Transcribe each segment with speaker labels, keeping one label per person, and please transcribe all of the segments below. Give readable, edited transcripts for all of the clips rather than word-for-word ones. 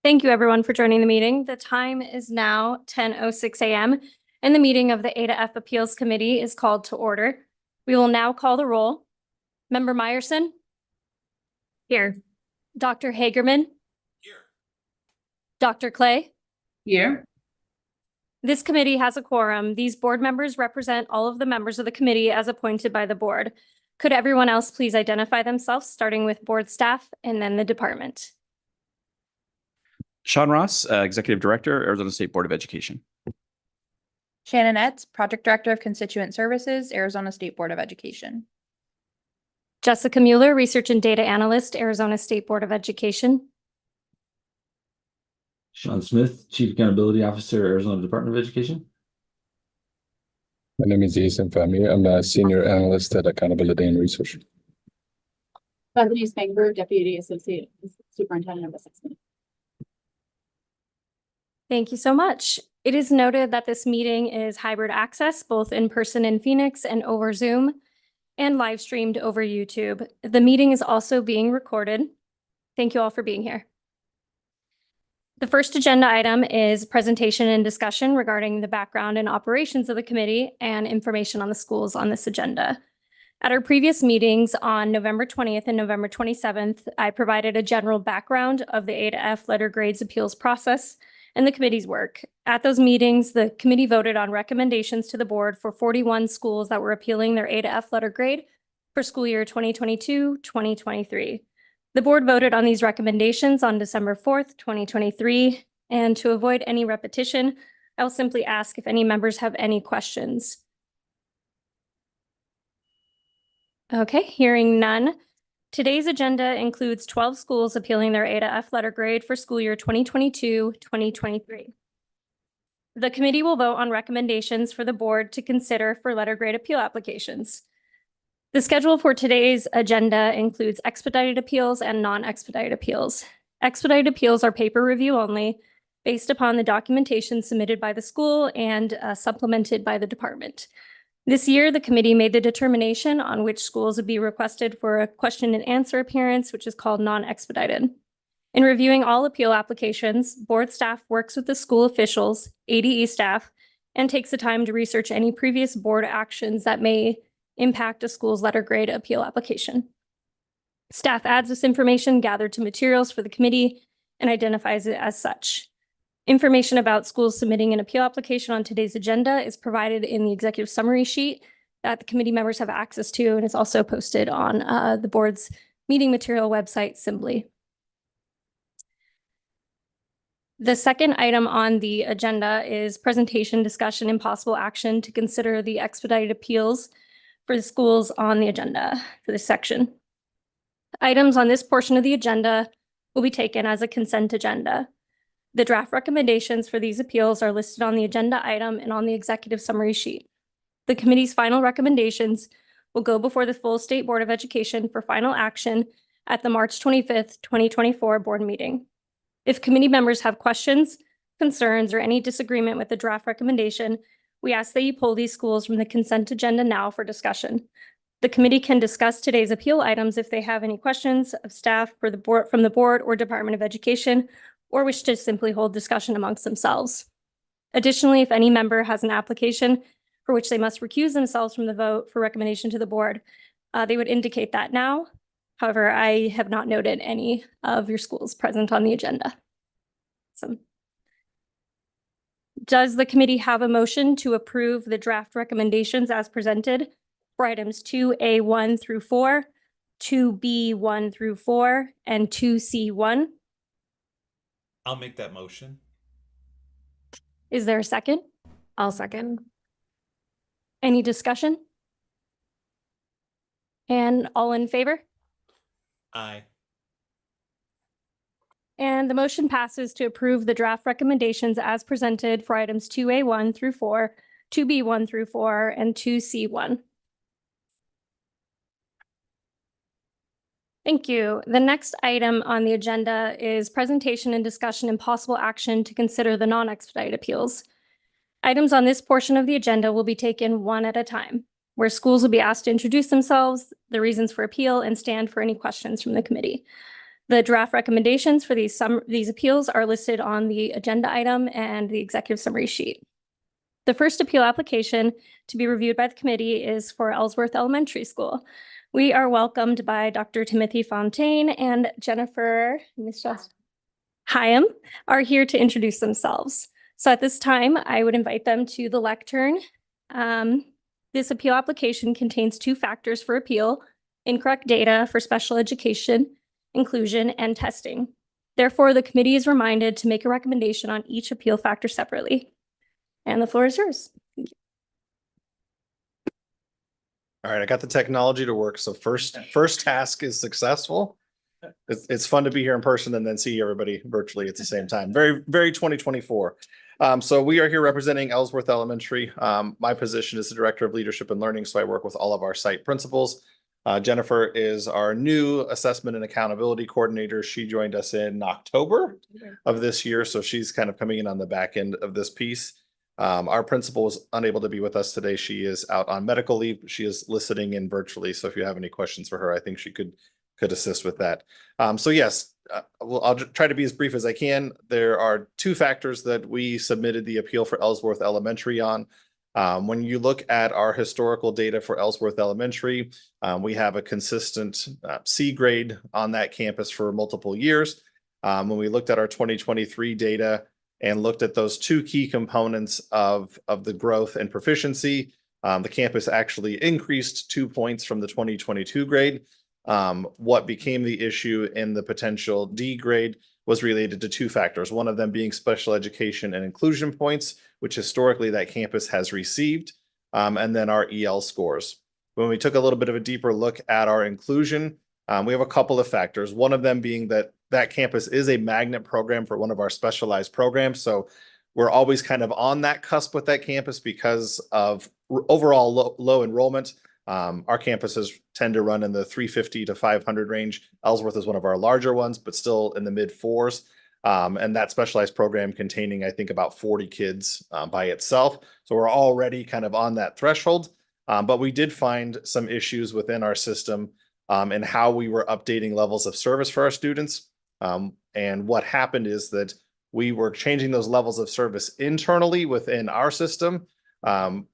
Speaker 1: Thank you, everyone, for joining the meeting. The time is now 10:06 a.m., and the meeting of the A to F Appeals Committee is called to order. We will now call the roll. Member Meyerson? Here. Dr. Hagerman?
Speaker 2: Here.
Speaker 1: Dr. Clay?
Speaker 3: Here.
Speaker 1: This committee has a quorum. These board members represent all of the members of the committee as appointed by the board. Could everyone else please identify themselves, starting with board staff and then the department?
Speaker 4: Sean Ross, Executive Director, Arizona State Board of Education.
Speaker 3: Shannon Etz, Project Director of Constituent Services, Arizona State Board of Education.
Speaker 1: Jessica Mueller, Research and Data Analyst, Arizona State Board of Education.
Speaker 5: Sean Smith, Chief Accountability Officer, Arizona Department of Education.
Speaker 6: My name is Jason Fahmy. I'm a Senior Analyst at Accountability and Research.
Speaker 7: Bethany Spangberg, Deputy Associate Superintendent of Assessment.
Speaker 1: Thank you so much. It is noted that this meeting is hybrid access, both in person in Phoenix and over Zoom, and live streamed over YouTube. The meeting is also being recorded. Thank you all for being here. The first agenda item is presentation and discussion regarding the background and operations of the committee and information on the schools on this agenda. At our previous meetings on November 20th and November 27th, I provided a general background of the A to F letter grades appeals process and the committee's work. At those meetings, the committee voted on recommendations to the board for 41 schools that were appealing their A to F letter grade for school year 2022-2023. The board voted on these recommendations on December 4th, 2023, and to avoid any repetition, I will simply ask if any members have any questions. Okay, hearing none. Today's agenda includes 12 schools appealing their A to F letter grade for school year 2022-2023. The committee will vote on recommendations for the board to consider for letter grade appeal applications. The schedule for today's agenda includes expedited appeals and non-expedited appeals. Expedited appeals are paper review only, based upon the documentation submitted by the school and supplemented by the department. This year, the committee made the determination on which schools would be requested for a question and answer appearance, which is called non-expedited. In reviewing all appeal applications, board staff works with the school officials, ADE staff, and takes the time to research any previous board actions that may impact a school's letter grade appeal application. Staff adds this information gathered to materials for the committee and identifies it as such. Information about schools submitting an appeal application on today's agenda is provided in the executive summary sheet that the committee members have access to, and is also posted on the board's meeting material website, Simbly. The second item on the agenda is presentation, discussion, and possible action to consider the expedited appeals for the schools on the agenda for this section. Items on this portion of the agenda will be taken as a consent agenda. The draft recommendations for these appeals are listed on the agenda item and on the executive summary sheet. The committee's final recommendations will go before the full State Board of Education for final action at the March 25th, 2024 board meeting. If committee members have questions, concerns, or any disagreement with the draft recommendation, we ask that you pull these schools from the consent agenda now for discussion. The committee can discuss today's appeal items if they have any questions of staff for the board, from the board or Department of Education, or wish to simply hold discussion amongst themselves. Additionally, if any member has an application for which they must recuse themselves from the vote for recommendation to the board, they would indicate that now. However, I have not noted any of your schools present on the agenda. Does the committee have a motion to approve the draft recommendations as presented for items 2A1 through 4, 2B1 through 4, and 2C1?
Speaker 2: I'll make that motion.
Speaker 1: Is there a second?
Speaker 7: I'll second.
Speaker 1: Any discussion? And all in favor?
Speaker 2: Aye.
Speaker 1: And the motion passes to approve the draft recommendations as presented for items 2A1 through 4, 2B1 through 4, and 2C1. Thank you. The next item on the agenda is presentation and discussion and possible action to consider the non-expedited appeals. Items on this portion of the agenda will be taken one at a time, where schools will be asked to introduce themselves, the reasons for appeal, and stand for any questions from the committee. The draft recommendations for these appeals are listed on the agenda item and the executive summary sheet. The first appeal application to be reviewed by the committee is for Ellsworth Elementary School. We are welcomed by Dr. Timothy Fontaine and Jennifer Hyam are here to introduce themselves. So at this time, I would invite them to the lectern. This appeal application contains 2 factors for appeal: incorrect data for special education, inclusion, and testing. Therefore, the committee is reminded to make a recommendation on each appeal factor separately. And the floor is yours.
Speaker 8: All right, I got the technology to work. So first task is successful. It's fun to be here in person and then see everybody virtually at the same time. Very 2024. So we are here representing Ellsworth Elementary. My position is the Director of Leadership and Learning, so I work with all of our site principals. Jennifer is our new Assessment and Accountability Coordinator. She joined us in October of this year, so she's kind of coming in on the back end of this piece. Our principal was unable to be with us today. She is out on medical leave. She is listening in virtually, so if you have any questions for her, I think she could assist with that. So yes, I'll try to be as brief as I can. There are 2 factors that we submitted the appeal for Ellsworth Elementary on. When you look at our historical data for Ellsworth Elementary, we have a consistent C grade on that campus for multiple years. When we looked at our 2023 data and looked at those 2 key components of the growth and proficiency, the campus actually increased 2 points from the 2022 grade. What became the issue in the potential D grade was related to 2 factors, one of them being special education and inclusion points, which historically that campus has received, and then our EL scores. When we took a little bit of a deeper look at our inclusion, we have a couple of factors, one of them being that campus is a magnet program for one of our specialized programs. So we're always kind of on that cusp with that campus because of overall low enrollment. Our campuses tend to run in the 350 to 500 range. Ellsworth is one of our larger ones, but still in the mid 4s. And that specialized program containing, I think, about 40 kids by itself. So we're already kind of on that threshold. But we did find some issues within our system and how we were updating levels of service for our students. And what happened is that we were changing those levels of service internally within our system.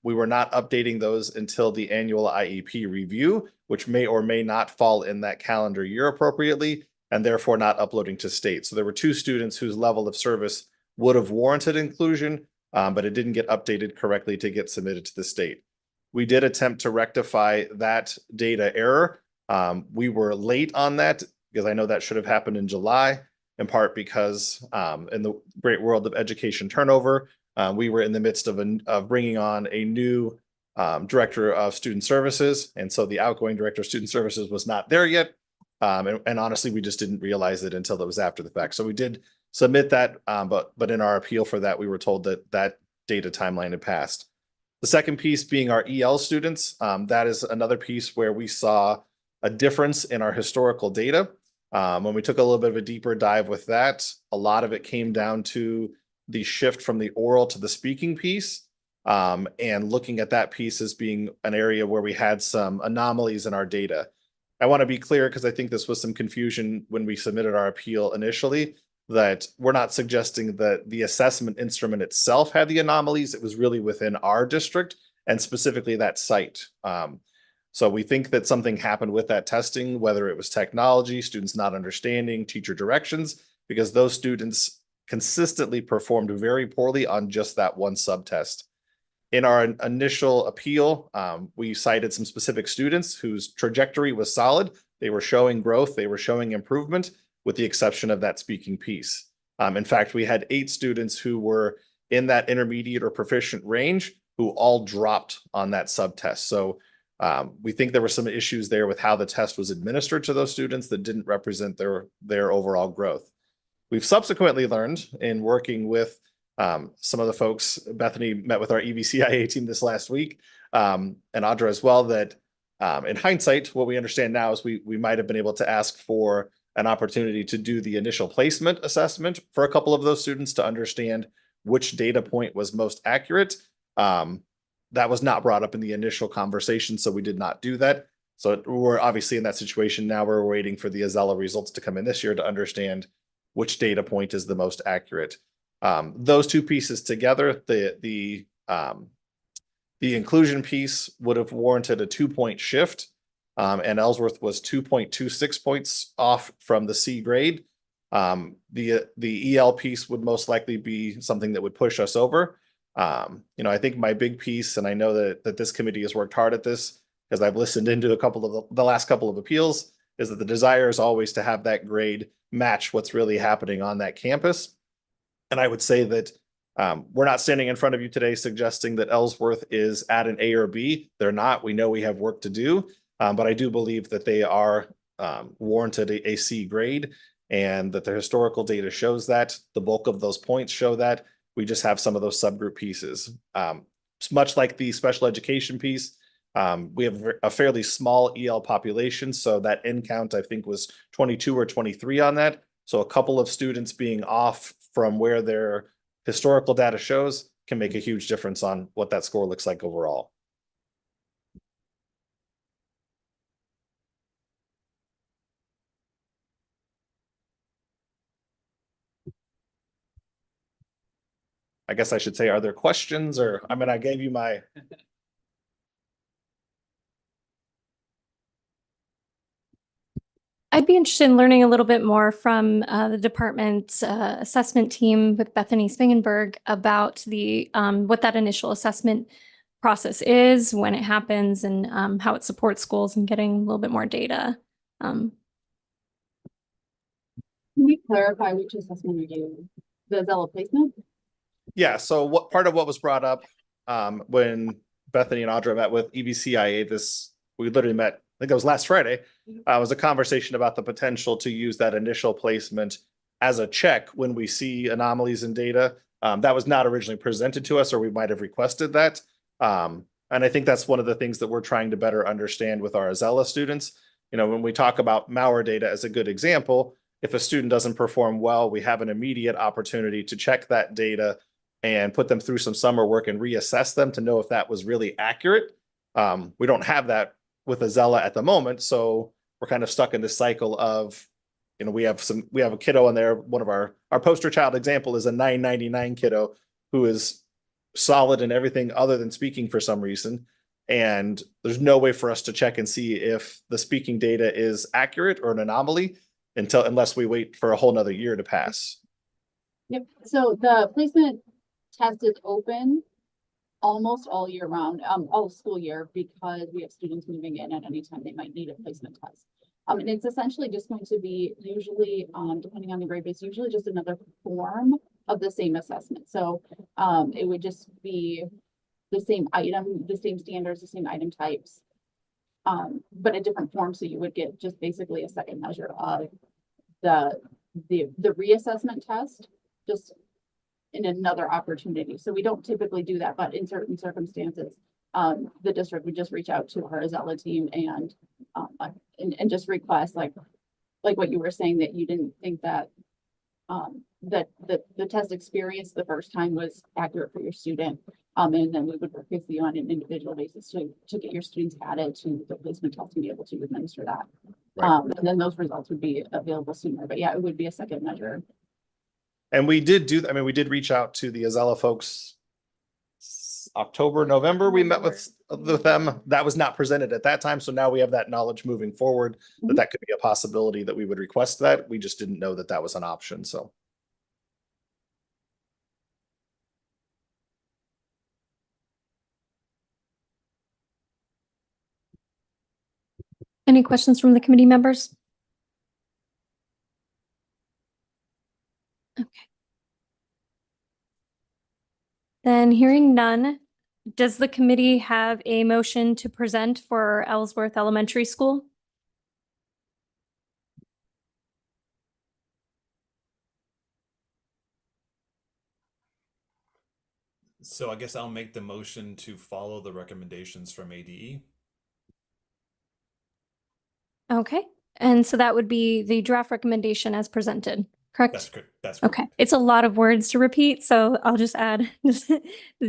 Speaker 8: We were not updating those until the annual IEP review, which may or may not fall in that calendar year appropriately, and therefore not uploading to state. So there were 2 students whose level of service would have warranted inclusion, but it didn't get updated correctly to get submitted to the state. We did attempt to rectify that data error. We were late on that because I know that should have happened in July, in part because in the great world of education turnover, we were in the midst of bringing on a new director of student services. And so the outgoing director of student services was not there yet. And honestly, we just didn't realize it until it was after the fact. So we did submit that, but in our appeal for that, we were told that data timeline had passed. The second piece being our EL students. That is another piece where we saw a difference in our historical data. When we took a little bit of a deeper dive with that, a lot of it came down to the shift from the oral to the speaking piece, and looking at that piece as being an area where we had some anomalies in our data. I want to be clear because I think this was some confusion when we submitted our appeal initially, that we're not suggesting that the assessment instrument itself had the anomalies. It was really within our district and specifically that site. So we think that something happened with that testing, whether it was technology, students not understanding, teacher directions, because those students consistently performed very poorly on just that one subtest. In our initial appeal, we cited some specific students whose trajectory was solid. They were showing growth, they were showing improvement, with the exception of that speaking piece. In fact, we had 8 students who were in that intermediate or proficient range who all dropped on that subtest. So we think there were some issues there with how the test was administered to those students that didn't represent their overall growth. We've subsequently learned in working with some of the folks, Bethany met with our EVCIA team this last week, and Audra as well, that in hindsight, what we understand now is we might have been able to ask for an opportunity to do the initial placement assessment for a couple of those students to understand which data point was most accurate. That was not brought up in the initial conversation, so we did not do that. So we're obviously in that situation now where we're waiting for the Azella results to come in this year to understand which data point is the most accurate. Those two pieces together, the inclusion piece would have warranted a 2-point shift. And Ellsworth was 2.26 points off from the C grade. The EL piece would most likely be something that would push us over. I think my big piece, and I know that this committee has worked hard at this because I've listened into a couple of the last couple of appeals, is that the desire is always to have that grade match what's really happening on that campus. And I would say that we're not standing in front of you today suggesting that Ellsworth is at an A or B. They're not. We know we have work to do, but I do believe that they are warranted a C grade, and that the historical data shows that. The bulk of those points show that. We just have some of those subgroup pieces. Much like the special education piece, we have a fairly small EL population, so that N count I think was 22 or 23 on that. So a couple of students being off from where their historical data shows can make a huge difference on what that score looks like overall. I guess I should say, are there questions? Or, I mean, I gave you my.
Speaker 1: I'd be interested in learning a little bit more from the department's assessment team with Bethany Spangenberg about the what that initial assessment process is, when it happens, and how it supports schools and getting a little bit more data.
Speaker 7: Can we clarify which assessment you're doing? The Azella placement?
Speaker 8: Yeah, so what part of what was brought up when Bethany and Audra met with EBCIA, we literally met, I think it was last Friday, was a conversation about the potential to use that initial placement as a check when we see anomalies in data. That was not originally presented to us, or we might have requested that. And I think that's one of the things that we're trying to better understand with our Azella students. When we talk about malware data as a good example, if a student doesn't perform well, we have an immediate opportunity to check that data and put them through some summer work and reassess them to know if that was really accurate. We don't have that with Azella at the moment, so we're kind of stuck in this cycle of, we have a kiddo in there. One of our poster child example is a 999 kiddo who is solid in everything other than speaking for some reason. And there's no way for us to check and see if the speaking data is accurate or an anomaly unless we wait for a whole nother year to pass.
Speaker 7: Yep. So the placement test is open almost all year round, all school year, because we have students moving in at any time they might need a placement test. And it's essentially just going to be usually, depending on the grade base, usually just another form of the same assessment. So it would just be the same item, the same standards, the same item types, but a different form. So you would get just basically a second measure of the reassessment test, just in another opportunity. So we don't typically do that, but in certain circumstances, the district would just reach out to our Azella team and just request like what you were saying, that you didn't think that that the test experience the first time was accurate for your student. And then we would work with you on an individual basis to get your students added to the placement test and be able to administer that.
Speaker 8: Right.
Speaker 7: And then those results would be available sooner. But yeah, it would be a second measure.
Speaker 8: And we did we did reach out to the Azella folks October, November. We met with them. That was not presented at that time. So now we have that knowledge moving forward, that could be a possibility that we would request that. We just didn't know that that was an option. So.
Speaker 1: Any questions from the committee members? Okay. Then hearing none, does the committee have a motion to present for Ellsworth Elementary School?
Speaker 2: So I guess I'll make the motion to follow the recommendations from ADE.
Speaker 1: Okay, and so that would be the draft recommendation as presented, correct?
Speaker 2: That's good. That's
Speaker 1: Okay, it's a lot of words to repeat, so I'll just add,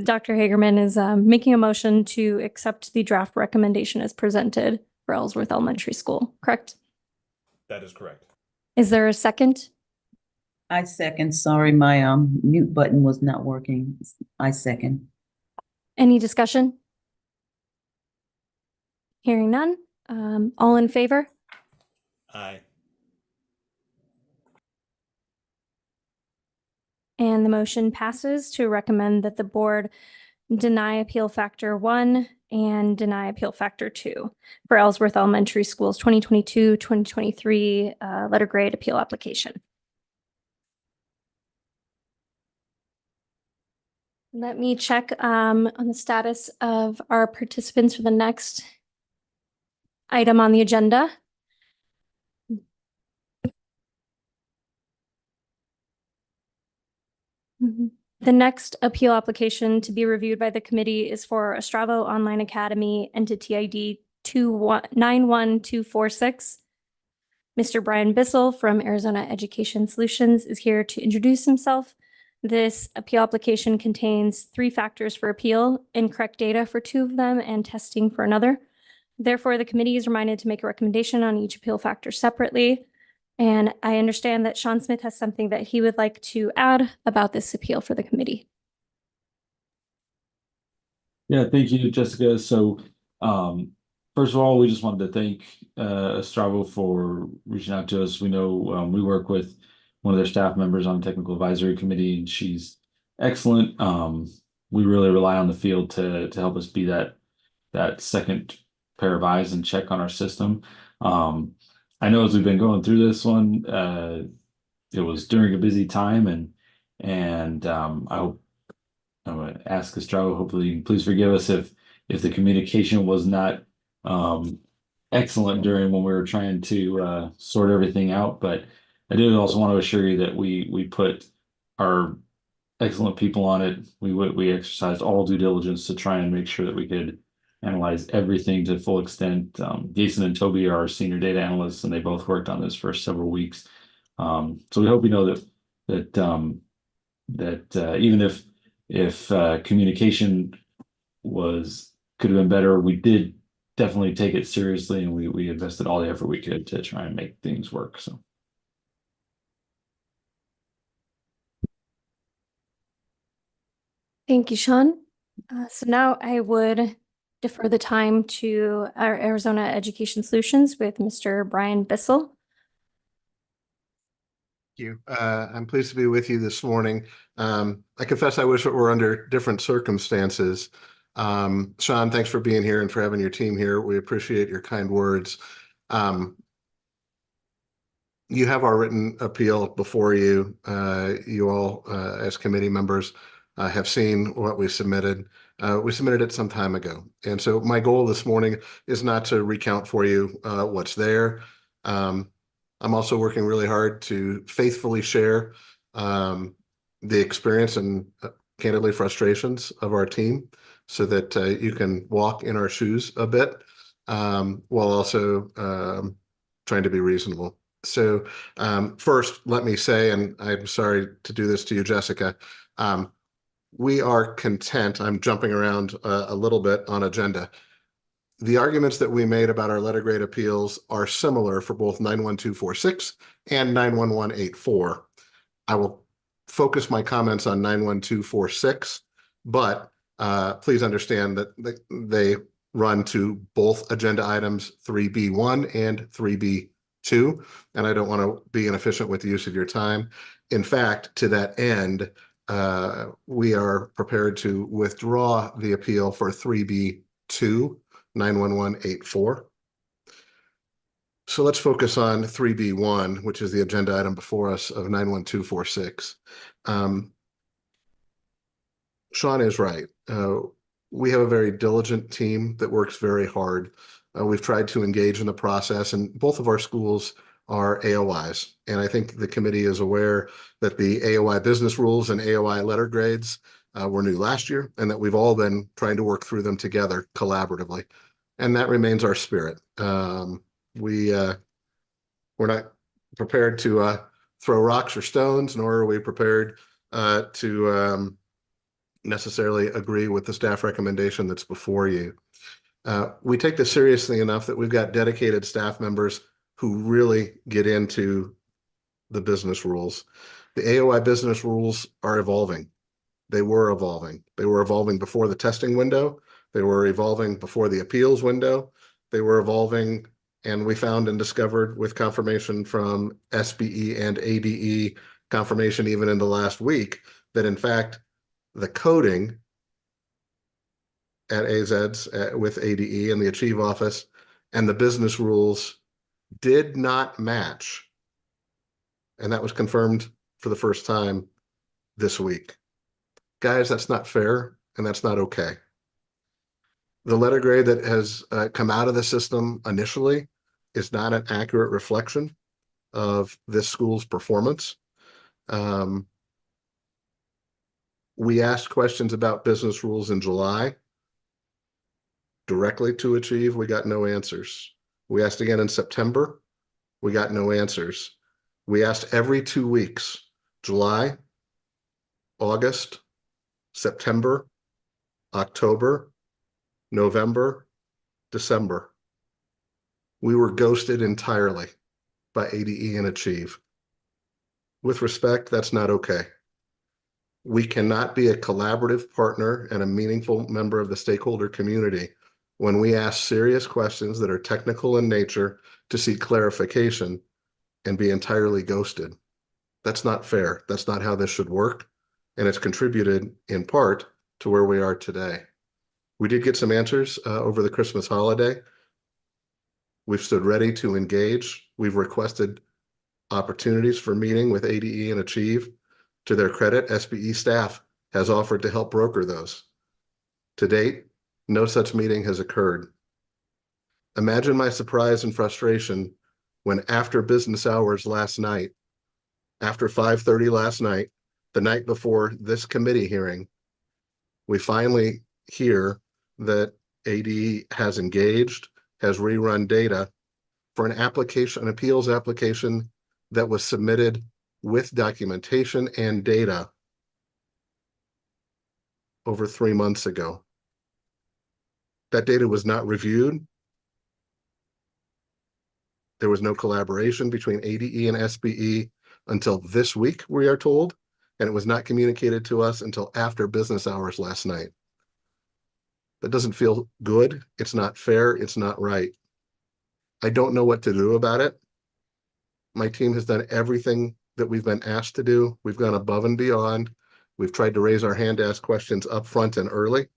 Speaker 1: Dr. Hagerman is making a motion to accept the draft recommendation as presented for Ellsworth Elementary School, correct?
Speaker 2: That is correct.
Speaker 1: Is there a second?
Speaker 9: I second. Sorry, my mute button was not working. I second.
Speaker 1: Any discussion? Hearing none. All in favor?
Speaker 2: Aye.
Speaker 1: And the motion passes to recommend that the board deny appeal factor 1 and deny appeal factor 2 for Ellsworth Elementary School's 2022-2023 letter grade appeal application. Let me check on the status of our participants for the next item on the agenda. The next appeal application to be reviewed by the committee is for Ostravo Online Academy Entity ID 91246. Mr. Brian Bissell from Arizona Education Solutions is here to introduce himself. This appeal application contains 3 factors for appeal, incorrect data for 2 of them, and testing for another. Therefore, the committee is reminded to make a recommendation on each appeal factor separately. And I understand that Sean Smith has something that he would like to add about this appeal for the committee.
Speaker 5: Yeah, thank you, Jessica. So, first of all, we just wanted to thank Ostravo for reaching out to us. We know we work with one of their staff members on the technical advisory committee, and she's excellent. We really rely on the field to help us be that second pair of eyes and check on our system. I know as we've been going through this one, it was during a busy time, and I hope I'm going to ask Ostravo, hopefully you can please forgive us if the communication was not excellent during when we were trying to sort everything out. But I did also want to assure you that we put our excellent people on it. We exercised all due diligence to try and make sure that we could analyze everything to full extent. Jason and Toby are our senior data analysts, and they both worked on this for several weeks. So we hope you know that even if communication could have been better, we did definitely take it seriously, and we invested all the effort we could to try and make things work. So.
Speaker 1: Thank you, Sean. So now I would defer the time to our Arizona Education Solutions with Mr. Brian Bissell.
Speaker 10: Thank you. I'm pleased to be with you this morning. I confess I wish it were under different circumstances. Sean, thanks for being here and for having your team here. We appreciate your kind words. You have our written appeal before you. You all, as committee members, have seen what we submitted. We submitted it some time ago. And so my goal this morning is not to recount for you what's there. I'm also working really hard to faithfully share the experience and candidly frustrations of our team so that you can walk in our shoes a bit while also trying to be reasonable. So first, let me say, and I'm sorry to do this to you, Jessica, we are content. I'm jumping around a little bit on agenda. The arguments that we made about our letter grade appeals are similar for both 91246 and 91184. I will focus my comments on 91246, but please understand that they run to both agenda items 3B1 and 3B2, and I don't want to be inefficient with the use of your time. In fact, to that end, we are prepared to withdraw the appeal for 3B2, 91184. So let's focus on 3B1, which is the agenda item before us of 91246. Sean is right. We have a very diligent team that works very hard. We've tried to engage in the process, and both of our schools are AOIs. And I think the committee is aware that the AOI business rules and AOI letter grades were new last year, and that we've all been trying to work through them together collaboratively. And that remains our spirit. We're not prepared to throw rocks or stones, nor are we prepared to necessarily agree with the staff recommendation that's before you. We take this seriously enough that we've got dedicated staff members who really get into the business rules. The AOI business rules are evolving. They were evolving. They were evolving before the testing window. They were evolving before the appeals window. They were evolving, and we found and discovered with confirmation from SBE and ADE, confirmation even in the last week, that in fact, the coding at AZ's with ADE and the Achieve office and the business rules did not match. And that was confirmed for the first time this week. Guys, that's not fair, and that's not okay. The letter grade that has come out of the system initially is not an accurate reflection of this school's performance. We asked questions about business rules in July directly to Achieve. We got no answers. We asked again in September. We got no answers. We asked every 2 weeks, July, August, September, October, November, December. We were ghosted entirely by ADE and Achieve. With respect, that's not okay. We cannot be a collaborative partner and a meaningful member of the stakeholder community when we ask serious questions that are technical in nature to seek clarification and be entirely ghosted. That's not fair. That's not how this should work. And it's contributed in part to where we are today. We did get some answers over the Christmas holiday. We've stood ready to engage. We've requested opportunities for meeting with ADE and Achieve. To their credit, SBE staff has offered to help broker those. To date, no such meeting has occurred. Imagine my surprise and frustration when after business hours last night, after 5:30 last night, the night before this committee hearing, we finally hear that ADE has engaged, has rerun data for an application, an appeals application that was submitted with documentation and data over 3 months ago. That data was not reviewed. There was no collaboration between ADE and SBE until this week, we are told, and it was not communicated to us until after business hours last night. That doesn't feel good. It's not fair. It's not right. I don't know what to do about it. My team has done everything that we've been asked to do. We've gone above and beyond. We've tried to raise our hand to ask questions up front and early.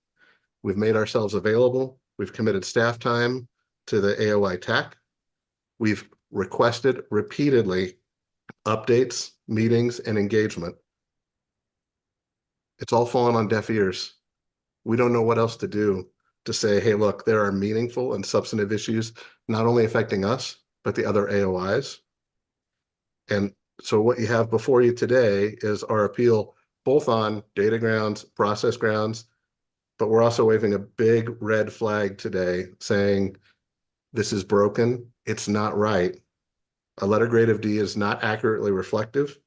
Speaker 10: We've made ourselves available. We've committed staff time to the AOI TAC. We've requested repeatedly updates, meetings, and engagement. It's all fallen on deaf ears. We don't know what else to do to say, hey, look, there are meaningful and substantive issues, not only affecting us, but the other AOIs. And so what you have before you today is our appeal, both on data grounds, process grounds, but we're also waving a big red flag today saying, this is broken. It's not right. A letter grade of D is not accurately reflective.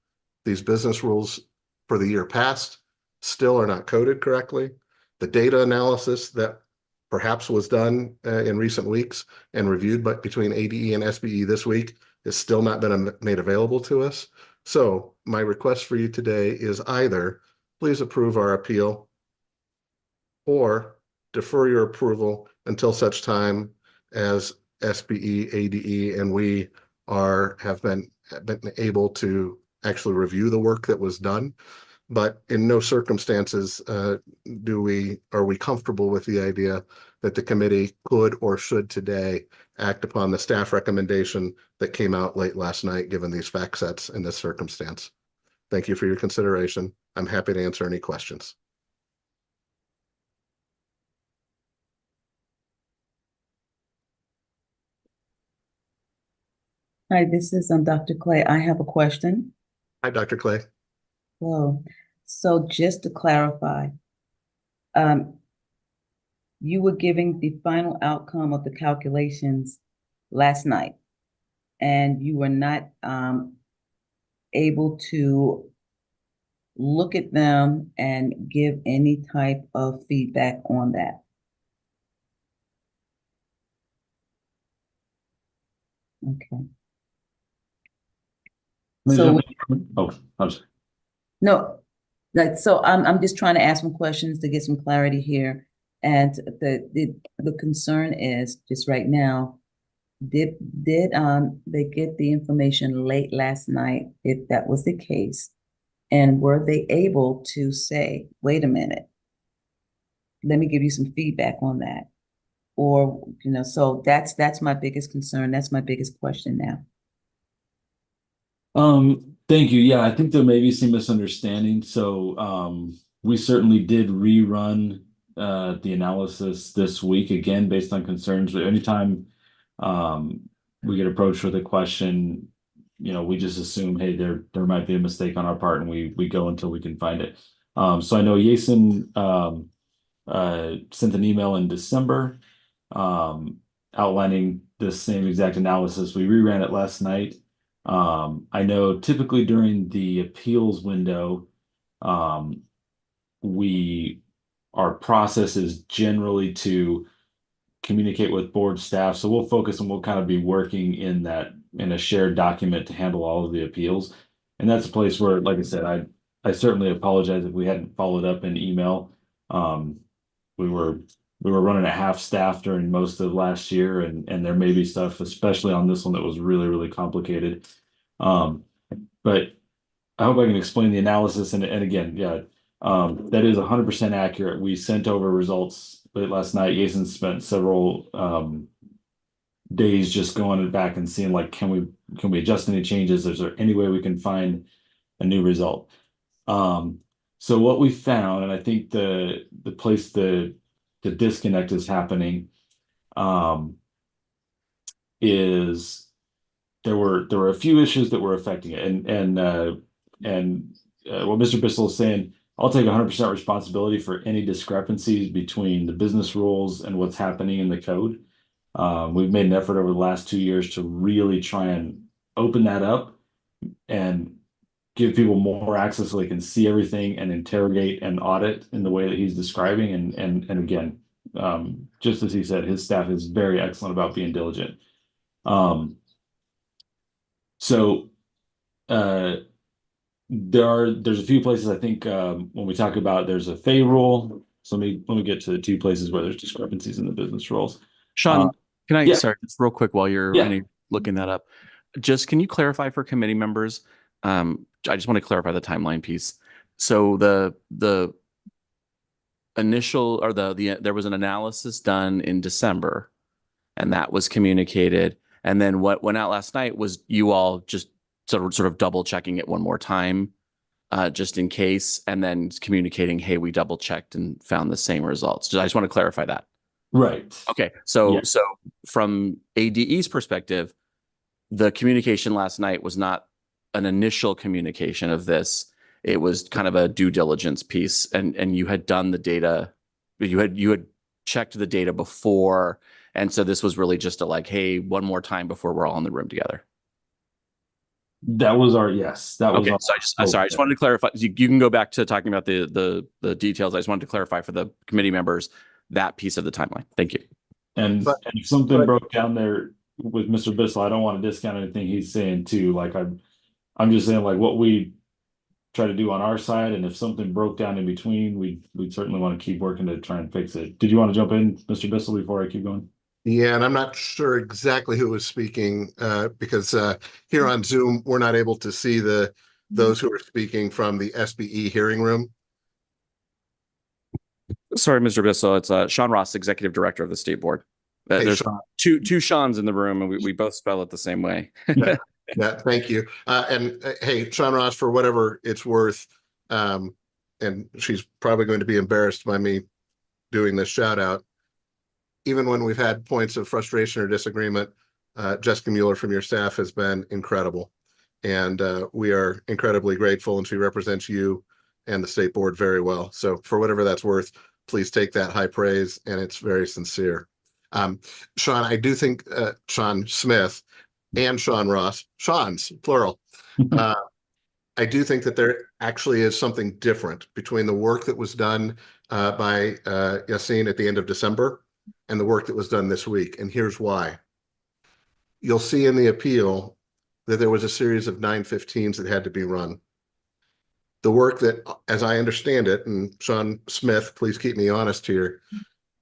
Speaker 10: These business rules for the year past still are not coded correctly. The data analysis that perhaps was done in recent weeks and reviewed between ADE and SBE this week has still not been made available to us. So my request for you today is either please approve our appeal or defer your approval until such time as SBE, ADE, and we have been able to actually review the work that was done. But in no circumstances are we comfortable with the idea that the committee could or should today act upon the staff recommendation that came out late last night, given these fact sets in this circumstance. Thank you for your consideration. I'm happy to answer any questions.
Speaker 9: Hi, this is Dr. Clay. I have a question.
Speaker 10: Hi, Dr. Clay.
Speaker 9: Well, so just to clarify, you were giving the final outcome of the calculations last night, and you were not able to look at them and give any type of feedback on that. Okay.
Speaker 5: Ladies
Speaker 9: So,
Speaker 5: and gentlemen- Oh, I'm sorry.
Speaker 9: no, like, so I'm just trying to ask some questions to get some clarity here. And the concern is just right now, did they get the information late last night, if that was the case? And were they able to say, wait a minute, let me give you some feedback on that? Or, so that's my biggest concern. That's my biggest question now.
Speaker 5: Thank you. Yeah, I think there may be some misunderstanding. So, we certainly did rerun the analysis this week again based on concerns. But anytime we get approached with a question, we just assume, hey, there might be a mistake on our part, and we go until we can find it. So I know Jason sent an email in December outlining this same exact analysis. We reran it last night. I know typically during the appeals window, our process is generally to communicate with board staff. So we'll focus and we'll kind of be working in a shared document to handle all of the appeals. And that's a place where, like I said, I certainly apologize if we hadn't followed up in email. We were running at half staff during most of last year, and there may be stuff, especially on this one, that was really, really complicated. But I hope I can explain the analysis. And again, yeah, that is 100% accurate. We sent over results late last night. Jason spent several days just going back and seeing, like, can we adjust any changes? Is there any way we can find a new result? So what we found, and I think the place the disconnect is happening, is there were a few issues that were affecting it, and what Mr. Bissell is saying, I'll take 100% responsibility for any discrepancies between the business rules and what's happening in the code. We've made an effort over the last 2 years to really try and open that up and give people more access so they can see everything and interrogate and audit in the way that he's describing. And again, just as he said, his staff is very excellent about being diligent. So there's a few places, I think, when we talk about there's a FAY rule. So let me get to the two places where there's discrepancies in the business rules.
Speaker 4: Sean, can I,
Speaker 5: yeah.
Speaker 4: sorry, just real quick while you're
Speaker 5: Yeah.
Speaker 4: looking that up, just can you clarify for committee members? I just want to clarify the timeline piece. So the initial, or there was an analysis done in December, and that was communicated. And then what went out last night was you all just sort of double checking it one more time, just in case, and then communicating, hey, we double checked and found the same results. I just want to clarify that.
Speaker 5: Right.
Speaker 4: Okay. So
Speaker 5: Yeah.
Speaker 4: so from ADE's perspective, the communication last night was not an initial communication of this. It was kind of a due diligence piece, and you had done the data, you had checked the data before, and so this was really just a, like, hey, one more time before we're all in the room together.
Speaker 5: That was our, yes, that was
Speaker 4: Okay,
Speaker 5: our,
Speaker 4: so I just wanted to clarify. You can go back to talking about the details. I just wanted to clarify for the committee members that piece of the timeline. Thank you.
Speaker 5: and if something broke down there with Mr. Bissell, I don't want to discount anything he's saying too. Like, I'm just saying, like, what we try to do on our side, and if something broke down in between, we'd certainly want to keep working to try and fix it. Did you want to jump in, Mr. Bissell, before I keep going?
Speaker 10: Yeah, and I'm not sure exactly who was speaking, because here on Zoom, we're not able to see those who are speaking from the SBE hearing room.
Speaker 4: Sorry, Mr. Bissell. It's Sean Ross, Executive Director of the State Board.
Speaker 10: Hey,
Speaker 4: There's
Speaker 10: Sean.
Speaker 4: two Seans in the room, and we both spell it the same way.
Speaker 10: Yeah, thank you. And hey, Sean Ross, for whatever it's worth, and she's probably going to be embarrassed by me doing this shout out. Even when we've had points of frustration or disagreement, Jessica Mueller from your staff has been incredible. And we are incredibly grateful, and she represents you and the state board very well. So for whatever that's worth, please take that high praise, and it's very sincere. Sean, I do think Sean Smith and Sean Ross, Sean's plural. I do think that there actually is something different between the work that was done by Yassine at the end of December and the work that was done this week. And here's why. you'll see in the appeal that there was a series of 915s that had to be run. The work that, as I understand it, and Sean Smith, please keep me honest here,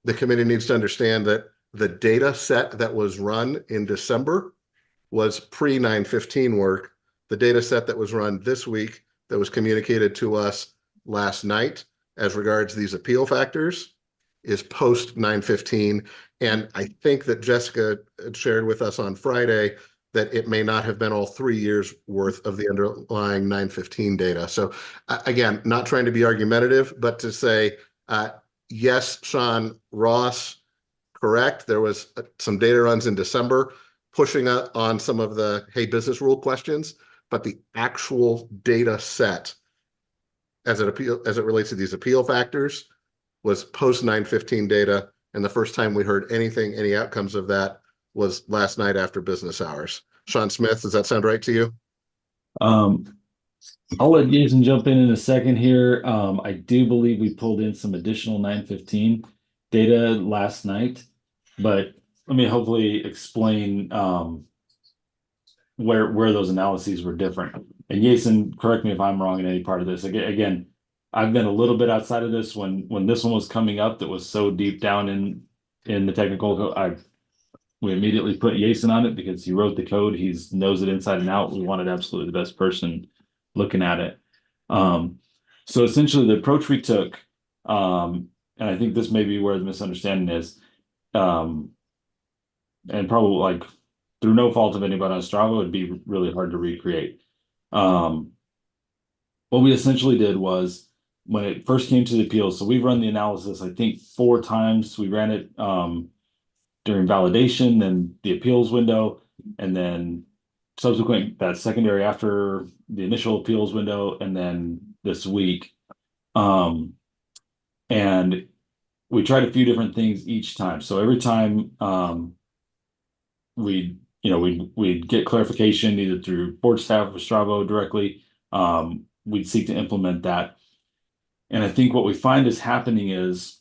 Speaker 10: the committee needs to understand that the data set that was run in December was pre-915 work. The data set that was run this week that was communicated to us last night as regards these appeal factors is post-915. And I think that Jessica had shared with us on Friday that it may not have been all 3 years worth of the underlying 915 data. So again, not trying to be argumentative, but to say, yes, Sean Ross, correct. There was some data runs in December pushing on some of the, hey, business rule questions, but the actual data set as it relates to these appeal factors was post 915 data. And the first time we heard anything, any outcomes of that was last night after business hours. Sean Smith, does that sound right to you?
Speaker 5: I'll let Jason jump in a second here. I do believe we pulled in some additional 915 data last night, but let me hopefully explain where those analyses were different. And Jason, correct me if I'm wrong in any part of this. Again, I've been a little bit outside of this when this one was coming up that was so deep down in the technical. We immediately put Jason on it because he wrote the code. He knows it inside and out. We wanted absolutely the best person looking at it. So essentially the approach we took, and I think this may be where the misunderstanding is, and probably like through no fault of anybody on Strava, it'd be really hard to recreate. What we essentially did was when it first came to the appeals, so we've run the analysis, I think 4 times. We ran it during validation, then the appeals window, and then subsequent that secondary after the initial appeals window, and then this week. And we tried a few different things each time. So every time we'd get clarification either through board staff or Stravo directly. We'd seek to implement that. And I think what we find is happening is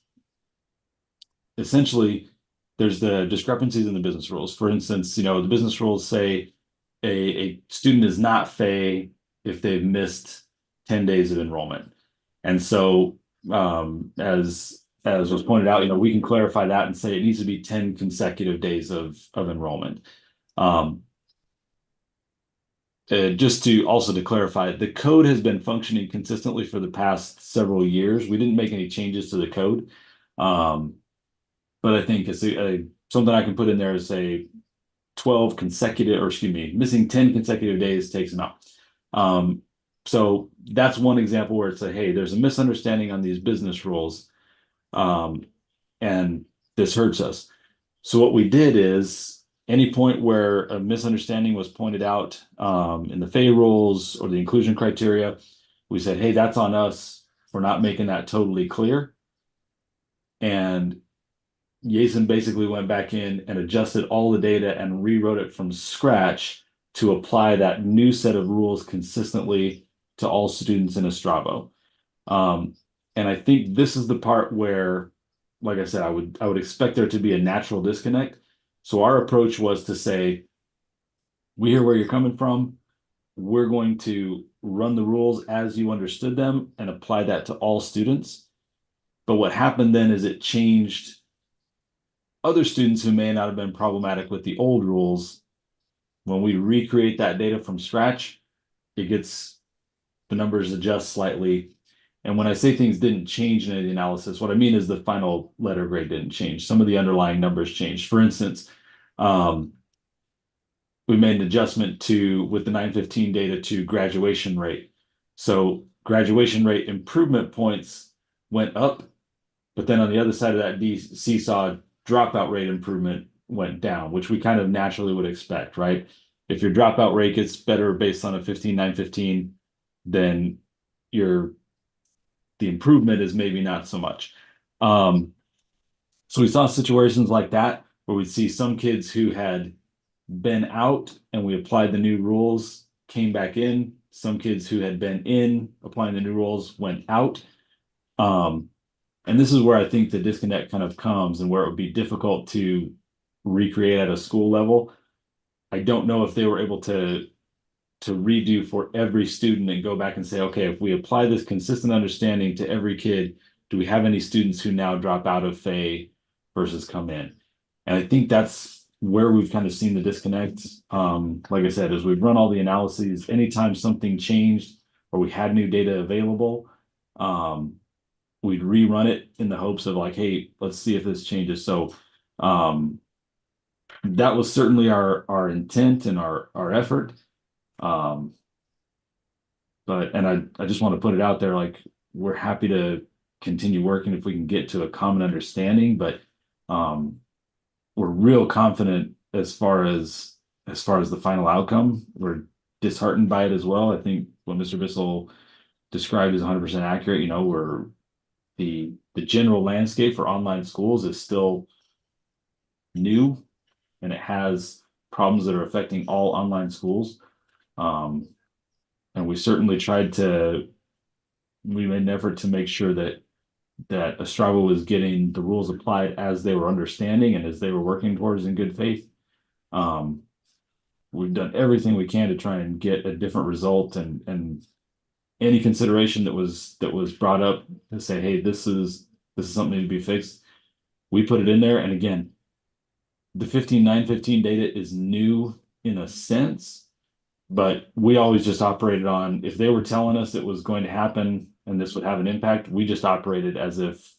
Speaker 5: essentially there's the discrepancies in the business rules. For instance, the business rules say a student is not FAE if they've missed 10 days of enrollment. And so as was pointed out, we can clarify that and say it needs to be 10 consecutive days of enrollment. Just to clarify, the code has been functioning consistently for the past several years. We didn't make any changes to the code. But I think it's something I can put in there is say 12 consecutive, missing 10 consecutive days takes them out. So that's one example where it's hey, there's a misunderstanding on these business rules. And this hurts us. So what we did is any point where a misunderstanding was pointed out in the FAE rules or the inclusion criteria, we said, hey, that's on us for not making that totally clear. And Jason basically went back in and adjusted all the data and rewrote it from scratch to apply that new set of rules consistently to all students in Stravo. And I think this is the part where, like I said, I would expect there to be a natural disconnect. So our approach was to say, we hear where you're coming from. We're going to run the rules as you understood them and apply that to all students. But what happened then is it changed other students who may not have been problematic with the old rules. When we recreate that data from scratch, the numbers adjust slightly. And when I say things didn't change in any of the analysis, what I mean is the final letter grade didn't change. Some of the underlying numbers changed. For instance, we made an adjustment with the 915 data to graduation rate. So graduation rate improvement points went up, but then on the other side of that seesaw, dropout rate improvement went down, which we kind of naturally would expect, right? If your dropout rate gets better based on a 15-915, then the improvement is maybe not so much. So we saw situations like that where we'd see some kids who had been out and we applied the new rules, came back in. Some kids who had been in, applying the new rules, went out. And this is where I think the disconnect kind of comes and where it would be difficult to recreate at a school level. I don't know if they were able to redo for every student and go back and say, okay, if we apply this consistent understanding to every kid, do we have any students who now drop out of FAE versus come in? And I think that's where we've kind of seen the disconnect. Like I said, as we've run all the analyses, anytime something changed or we had new data available, we'd rerun it in the hopes of like, hey, let's see if this changes. So that was certainly our intent and our effort. But I just want to put it out there, like, we're happy to continue working if we can get to a common understanding, but we're real confident as far as the final outcome. We're disheartened by it as well. I think what Mr. Bissell described is 100% accurate. You know, we're the general landscape for online schools is still new, and it has problems that are affecting all online schools. And we certainly we made an effort to make sure that Ostrava was getting the rules applied as they were understanding and as they were working towards in good faith. We've done everything we can to try and get a different result, and any consideration that was brought up to say, hey, this is something to be fixed, we put it in there. And again, the 15.915 data is new in a sense, but we always just operated on, if they were telling us it was going to happen and this would have an impact, we just operated as if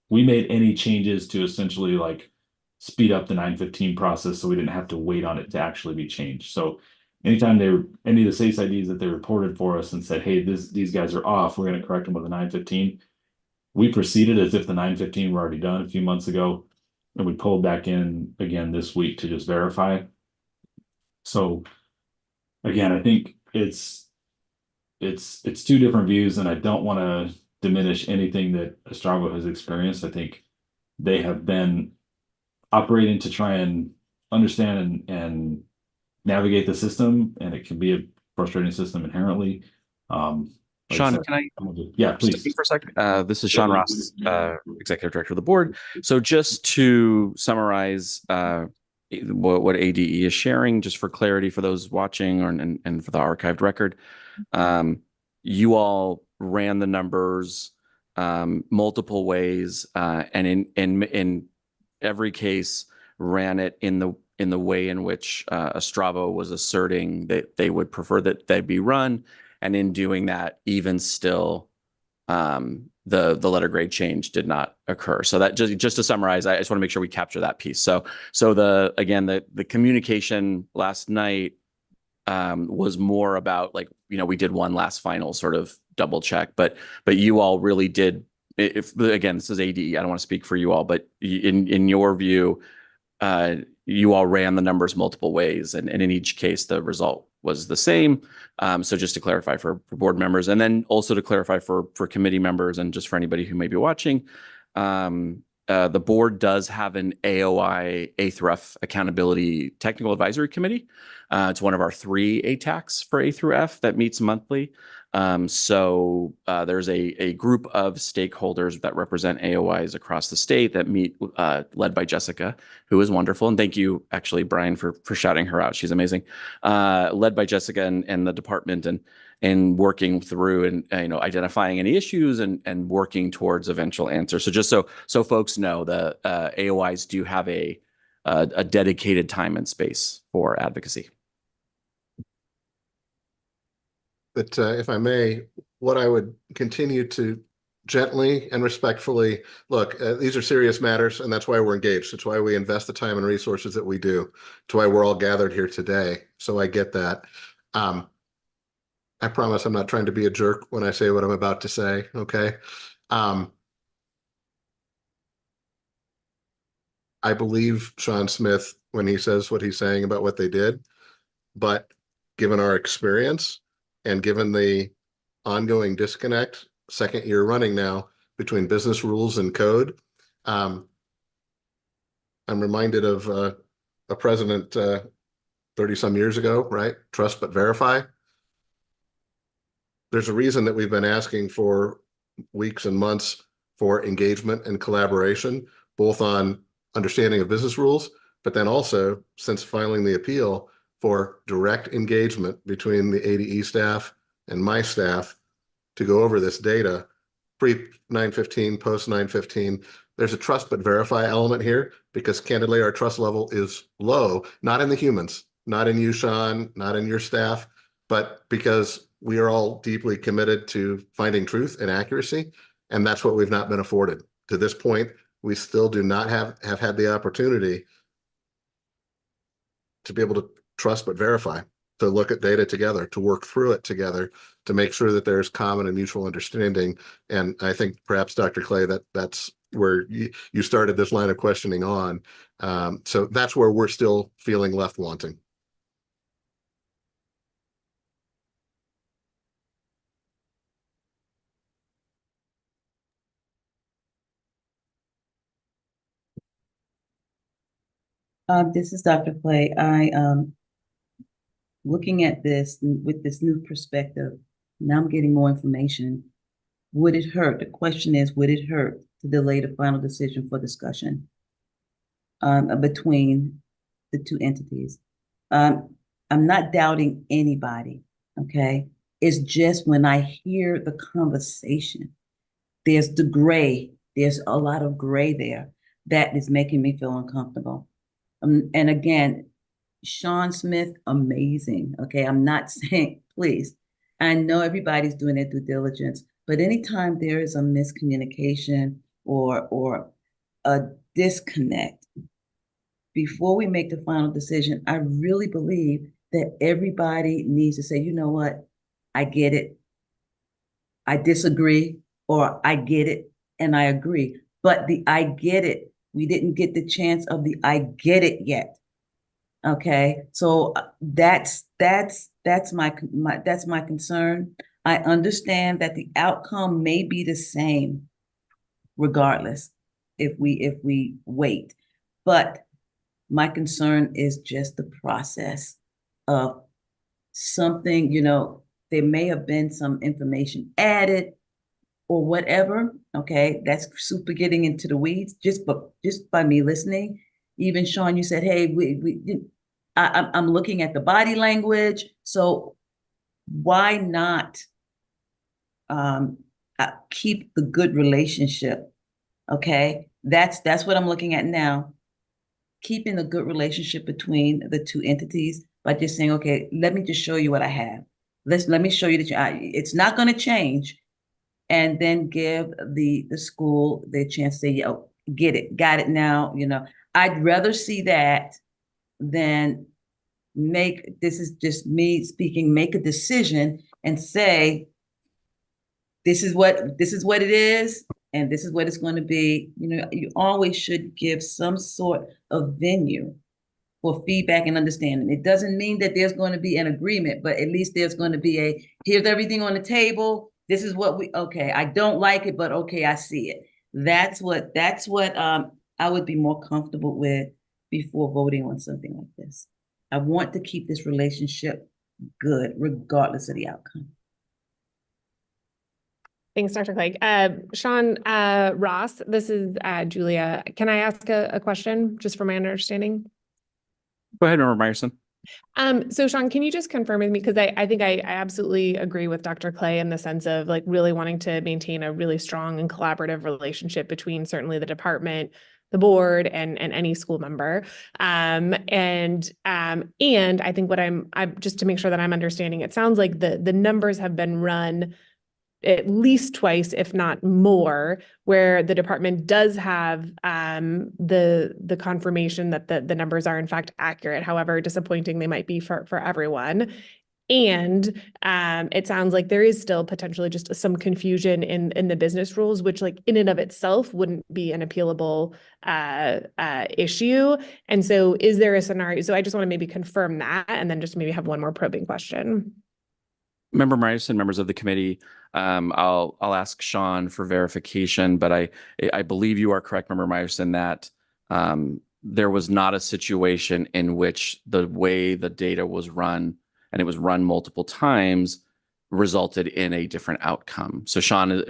Speaker 5: we made any changes to essentially like speed up the 915 process so we didn't have to wait on it to actually be changed. So anytime any of the SACE IDs that they reported for us and said, hey, these guys are off, we're going to correct them with the 915, we proceeded as if the 915 were already done a few months ago, and we pulled back in again this week to just verify. So again, I think it's two different views, and I don't want to diminish anything that Ostrava has experienced. I think they have been operating to try and understand and navigate the system, and it can be a frustrating system inherently. Like I
Speaker 4: Sean,
Speaker 5: said,
Speaker 4: can I
Speaker 5: yeah,
Speaker 4: step
Speaker 5: please.
Speaker 4: in for a second? This is Sean Ross, Executive Director of the Board. So just to summarize what ADE is sharing, just for clarity for those watching and for the archived record, you all ran the numbers multiple ways, and in every case ran it in the way in which Ostrava was asserting that they would prefer that they be run. And in doing that, even still, the letter grade change did not occur. So that just to summarize, I just want to make sure we capture that piece. So the communication last night was more about, like, you know, we did one last final sort of double check, but you all really did. Again, this is ADE. I don't want to speak for you all, but in your view, you all ran the numbers multiple ways, and in each case, the result was the same. So just to clarify for board members, and then also to clarify for committee members, and just for anybody who may be watching, the board does have an AOI A through F Accountability Technical Advisory Committee. It's one of our 3 ATACs for A through F that meets monthly. So there's a group of stakeholders that represent AOIs across the state that meet, led by Jessica, who is wonderful. And thank you, actually, Brian, for shouting her out. She's amazing. Led by Jessica and the department, and working through and identifying any issues and working towards eventual answers. So just so folks know, the AOIs do have a dedicated time and space for advocacy.
Speaker 10: But if I may, what I would continue to gently and respectfully look, these are serious matters, and that's why we're engaged. It's why we invest the time and resources that we do. It's why we're all gathered here today. So I get that. I promise I'm not trying to be a jerk when I say what I'm about to say. Okay. I believe Sean Smith when he says what he's saying about what they did, but given our experience and given the ongoing disconnect, second year running now, between business rules and code, I'm reminded of a president 30 some years ago, right? Trust but verify. There's a reason that we've been asking for weeks and months for engagement and collaboration, both on understanding of business rules, but then also, since filing the appeal, for direct engagement between the ADE staff and my staff to go over this data pre 9:15, post 9:15. There's a trust but verify element here because candidly, our trust level is low, not in the humans, not in you, Sean, not in your staff, but because we are all deeply committed to finding truth and accuracy. And that's what we've not been afforded. To this point, we still do not have had the opportunity to be able to trust but verify, to look at data together, to work through it together, to make sure that there's common and mutual understanding. And I think perhaps, Dr. Clay, that's where you started this line of questioning on. So that's where we're still feeling left wanting.
Speaker 9: This is Dr. Clay. Looking at this with this new perspective, now I'm getting more information. Would it hurt? The question is, would it hurt to delay the final decision for discussion between the two entities? I'm not doubting anybody, okay? It's just when I hear the conversation, there's the gray, there's a lot of gray there that is making me feel uncomfortable. And again, Sean Smith, amazing. Okay, I'm not saying, please, I know everybody's doing their due diligence, but anytime there is a miscommunication or a disconnect, before we make the final decision, I really believe that everybody needs to say, you know what, I get it, I disagree, or I get it and I agree. But the I get it, we didn't get the chance of the I get it yet. Okay, so that's my concern. I understand that the outcome may be the same regardless if we wait. But my concern is just the process of something, you know, there may have been some information added or whatever. Okay, that's super getting into the weeds just by me listening. Even Sean, you said, hey, I'm looking at the body language. So why not keep the good relationship? Okay, that's what I'm looking at now. Keeping a good relationship between the two entities by just saying, okay, let me just show you what I have. Let me show you that it's not going to change, and then give the school the chance to say, yo, get it, got it now. You know, I'd rather see that than this is just me speaking, make a decision and say, this is what it is, and this is what it's going to be. You know, you always should give some sort of venue for feedback and understanding. It doesn't mean that there's going to be an agreement, but at least there's going to be here's everything on the table. This is what okay, I don't like it, but okay, I see it. That's what I would be more comfortable with before voting on something like this. I want to keep this relationship good, regardless of the outcome.
Speaker 11: Thanks, Dr. Clegg. Sean, Ross, this is Julia. Can I ask a question just for my understanding?
Speaker 4: Go ahead, Member Meyerson.
Speaker 11: So Sean, can you just confirm with me? Because I think I absolutely agree with Dr. Clay in the sense of like really wanting to maintain a really strong and collaborative relationship between certainly the department, the board, and any school member. And I think what I'm just to make sure that I'm understanding, it sounds like the numbers have been run at least twice, if not more, where the department does have the confirmation that the numbers are in fact accurate, however disappointing they might be for everyone. And it sounds like there is still potentially just some confusion in the business rules, which like in and of itself wouldn't be an appealable issue. And so is there a scenario? So I just want to maybe confirm that and then just maybe have one more probing question.
Speaker 4: Member Meyerson, members of the committee, I'll ask Sean for verification, but I believe you are correct, Member Meyerson, that there was not a situation in which the way the data was run, and it was run multiple times, resulted in a different outcome. So Sean,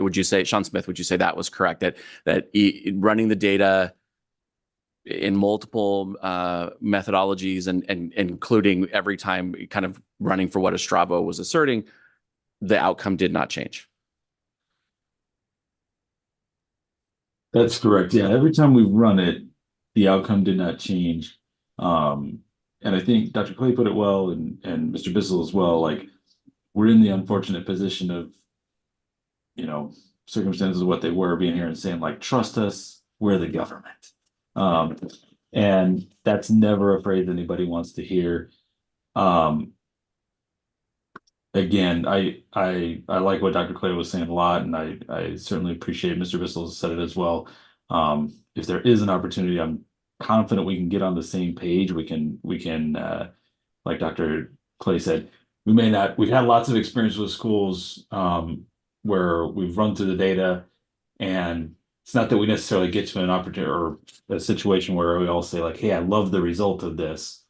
Speaker 4: Sean Smith, would you say that was correct? That running the data in multiple methodologies and including every time kind of running for what Ostravo was asserting, the outcome did not change.
Speaker 5: That's correct. Yeah, every time we run it, the outcome did not change. And I think Dr. Clay put it well, and Mr. Bissell as well. Like, we're in the unfortunate position of, you know, circumstances of what they were, being here and saying like, trust us, we're the government. And that's never a phrase anybody wants to hear. Again, I like what Dr. Clay was saying a lot, and I certainly appreciate Mr. Bissell said it as well. If there is an opportunity, I'm confident we can get on the same page. We can like Dr. Clay said, we've had lots of experience with schools where we've run through the data, and it's not that we necessarily get to an opportunity or a situation where we all say like, hey, I love the result of this.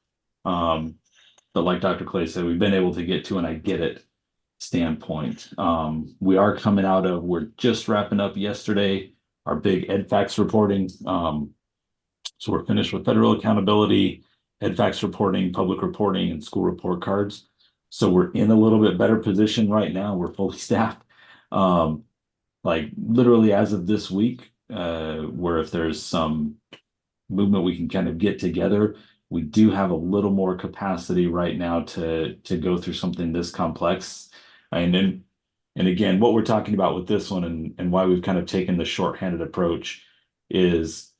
Speaker 5: But like Dr. Clay said, we've been able to get to an I get it standpoint. We're just wrapping up yesterday our big EdFacts reporting. So we're finished with federal accountability, EdFacts reporting, public reporting, and school report cards. So we're in a little bit better position right now. We're fully staffed. Like literally as of this week, where if there's some movement we can kind of get together, we do have a little more capacity right now to go through something this complex. And again, what we're talking about with this one and why we've kind of taken the shorthanded approach is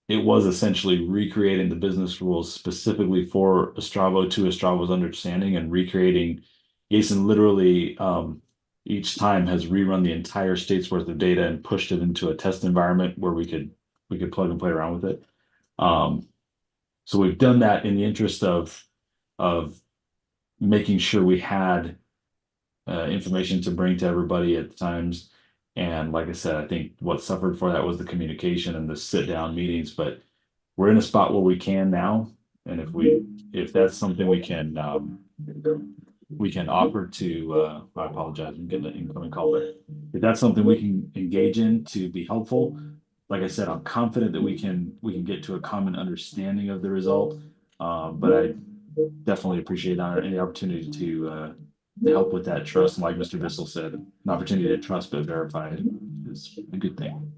Speaker 5: it was essentially recreating the business rules specifically for Ostravo to Ostravo's understanding, and recreating. Jason literally each time has rerun the entire state's worth of data and pushed it into a test environment where we could plug and play around with it. So we've done that in the interest of making sure we had information to bring to everybody at times. And like I said, I think what suffered for that was the communication and the sit down meetings, but we're in a spot where we can now. And if that's something we can offer to, I apologize, I'm getting an incoming call, but if that's something we can engage in to be helpful, like I said, I'm confident that we can get to a common understanding of the result. But I definitely appreciate any opportunity to help with that trust. And like Mr. Bissell said, an opportunity to trust but verify is a good thing.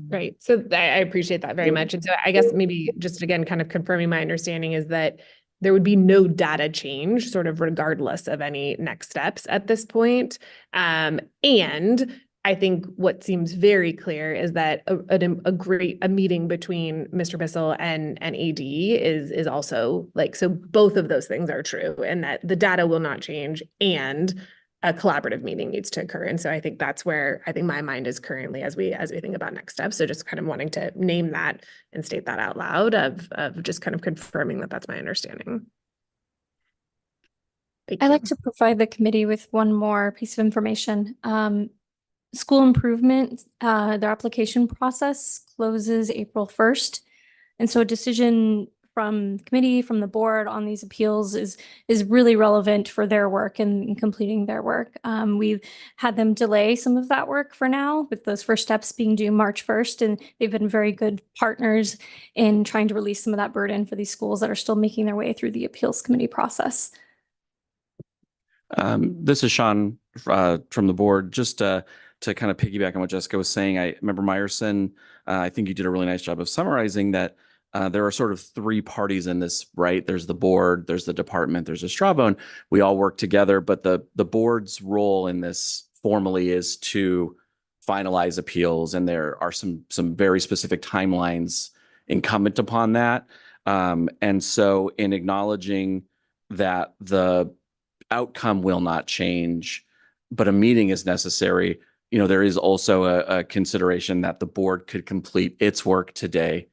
Speaker 11: Right. So I appreciate that very much. And so I guess maybe just again, kind of confirming my understanding is that there would be no data change sort of regardless of any next steps at this point. And I think what seems very clear is that a meeting between Mr. Bissell and AD is also like, so both of those things are true, and that the data will not change and a collaborative meeting needs to occur. And so I think that's where I think my mind is currently as we think about next steps. So just kind of wanting to name that and state that out loud of just kind of confirming that that's my understanding.
Speaker 1: I'd like to provide the committee with one more piece of information. School improvement, their application process closes April 1st. And so a decision from the committee, from the board on these appeals is really relevant for their work and completing their work. We've had them delay some of that work for now, with those first steps being due March 1st. And they've been very good partners in trying to release some of that burden for these schools that are still making their way through the appeals committee process.
Speaker 4: This is Sean from the board. Just to kind of piggyback on what Jessica was saying, I remember Meyerson, I think you did a really nice job of summarizing that there are sort of three parties in this, right? There's the board, there's the department, there's Ostravo, and we all work together. But the board's role in this formally is to finalize appeals, and there are some very specific timelines incumbent upon that. And so in acknowledging that the outcome will not change, but a meeting is necessary, there is also a consideration that the board could complete its work today.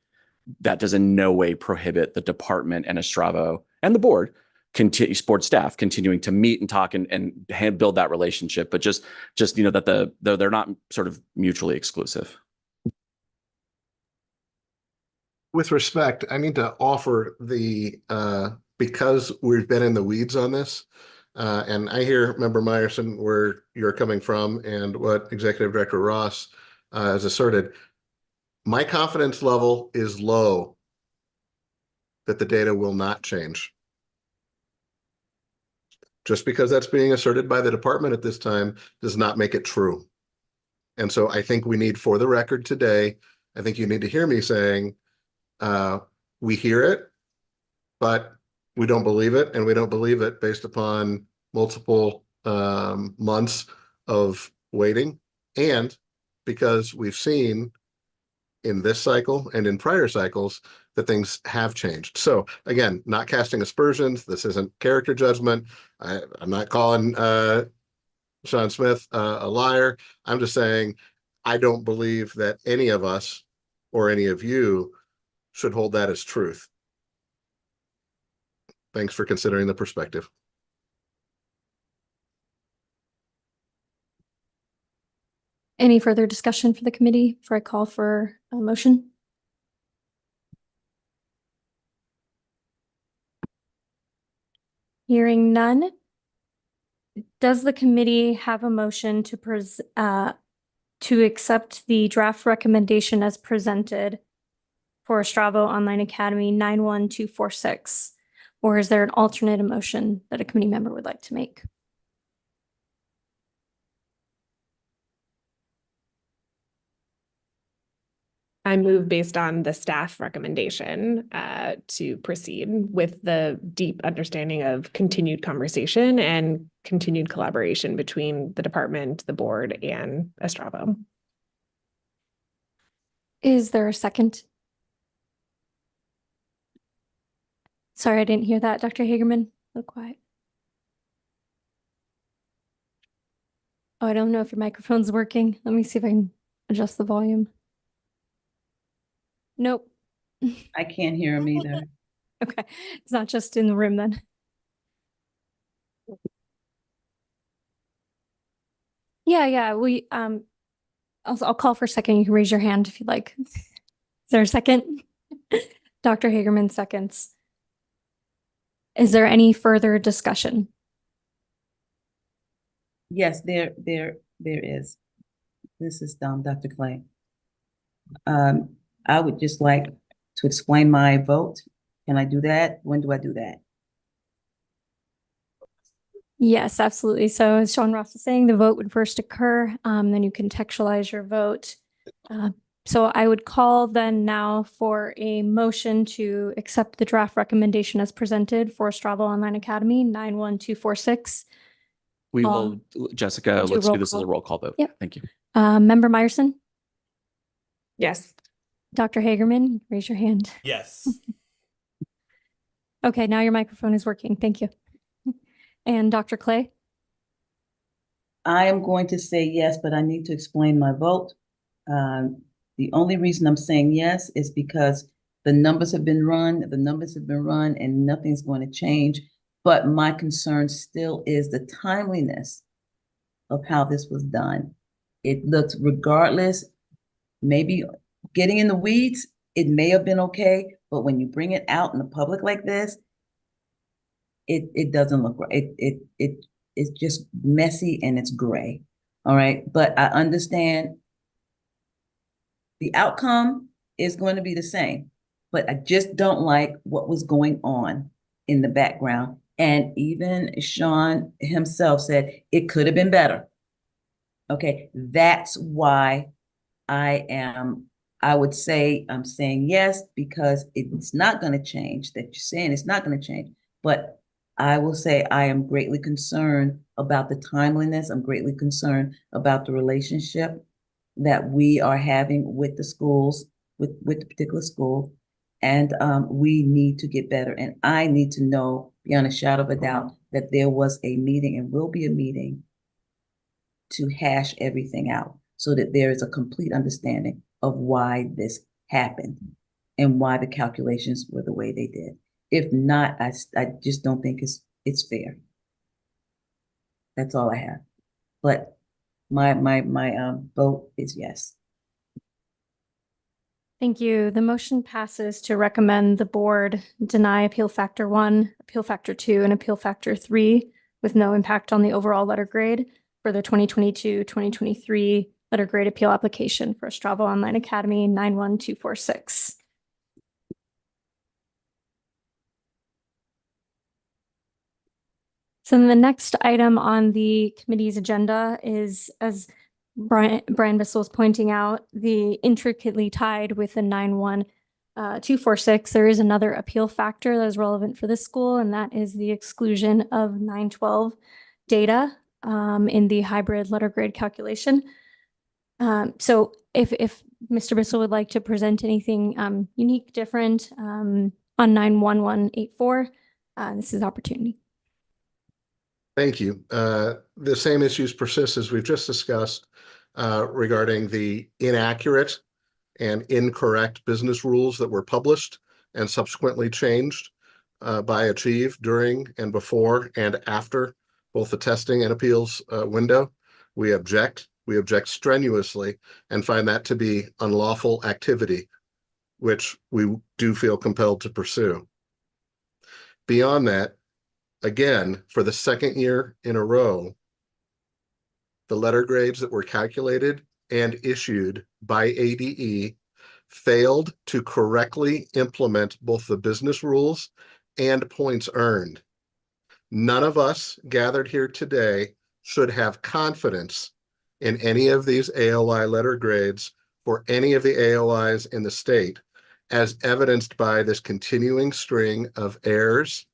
Speaker 4: That does in no way prohibit the department and Ostravo and the board, board staff continuing to meet and talk and build that relationship. But just that they're not sort of mutually exclusive.
Speaker 10: With respect, I need to offer because we've been in the weeds on this, and I hear Member Meyerson where you're coming from and what Executive Director Ross has asserted. My confidence level is low that the data will not change. Just because that's being asserted by the department at this time does not make it true. And so I think we need, for the record today, I think you need to hear me saying, we hear it, but we don't believe it, and we don't believe it based upon multiple months of waiting, and because we've seen in this cycle and in prior cycles that things have changed. So again, not casting aspersions. This isn't character judgment. I'm not calling Sean Smith a liar. I'm just saying I don't believe that any of us or any of you should hold that as truth. Thanks for considering the perspective.
Speaker 1: Any further discussion for the committee before I call for a motion? Hearing none. Does the committee have a motion to accept the draft recommendation as presented for Stravo Online Academy 91246? Or is there an alternate motion that a committee member would like to make?
Speaker 11: I move based on the staff recommendation to proceed with the deep understanding of continued conversation and continued collaboration between the department, the board, and Estravo.
Speaker 1: Is there a second? Sorry, I didn't hear that. Dr. Hagerman, a little quiet. Oh, I don't know if your microphone's working. Let me see if I can adjust the volume. Nope.
Speaker 9: I can't hear him either.
Speaker 1: Okay, it's not just in the room then. Yeah, I'll call for a second. You can raise your hand if you'd like. Is there a second? Dr. Hagerman seconds. Is there any further discussion?
Speaker 9: Yes, there is. This is Dr. Clay. I would just like to explain my vote. Can I do that? When do I do that?
Speaker 1: Yes, absolutely. So as Sean Ross was saying, the vote would first occur, then you contextualize your vote. So I would call then now for a motion to accept the draft recommendation as presented for Stravo Online Academy 91246.
Speaker 4: We will, Jessica,
Speaker 1: do
Speaker 4: let's
Speaker 1: roll
Speaker 4: do this as a
Speaker 1: call.
Speaker 4: roll call vote.
Speaker 1: Yep.
Speaker 4: Thank you.
Speaker 1: Member Meyerson,
Speaker 11: Yes.
Speaker 1: Dr. Hagerman, raise your hand.
Speaker 2: Yes.
Speaker 1: Okay, now your microphone is working. Thank you. And Dr. Clay?
Speaker 9: I am going to say yes, but I need to explain my vote. The only reason I'm saying yes is because the numbers have been run, and nothing's going to change. But my concern still is the timeliness of how this was done. It looks, regardless, maybe getting in the weeds, it may have been okay, but when you bring it out in the public like this, it doesn't look right. It's just messy and it's gray. All right. But I understand the outcome is going to be the same, but I just don't like what was going on in the background. And even Sean himself said it could have been better. Okay. That's why I would say I'm saying yes, because it's not going to change. That you're saying it's not going to change, but I will say I am greatly concerned about the timeliness. I'm greatly concerned about the relationship that we are having with the schools, with the particular school. And we need to get better. And I need to know beyond a shadow of a doubt that there was a meeting and will be a meeting to hash everything out so that there is a complete understanding of why this happened and why the calculations were the way they did. If not, I just don't think it's fair. That's all I have. But my vote is yes.
Speaker 1: Thank you. The motion passes to recommend the board deny Appeal Factor 1, Appeal Factor 2, and Appeal Factor 3 with no impact on the overall letter grade for the 2022-2023 letter grade appeal application for Stravo Online Academy 91246. So then the next item on the committee's agenda is, as Brian Bissell was pointing out, the intricately tied with the 91246. There is another appeal factor that is relevant for this school, and that is the exclusion of 912 data in the hybrid letter grade calculation. So if Mr. Bissell would like to present anything unique, different on 91184, this is opportunity.
Speaker 10: Thank you. The same issues persist as we've just discussed regarding the inaccurate and incorrect business rules that were published and subsequently changed by Achieve during and before and after both the testing and appeals window. We object strenuously and find that to be unlawful activity, which we do feel compelled to pursue. Beyond that, again, for the second year in a row, the letter grades that were calculated and issued by ADE failed to correctly implement both the business rules and points earned. None of us gathered here today should have confidence in any of these AOI letter grades for any of the AOIs in the state, as evidenced by this continuing string of errors,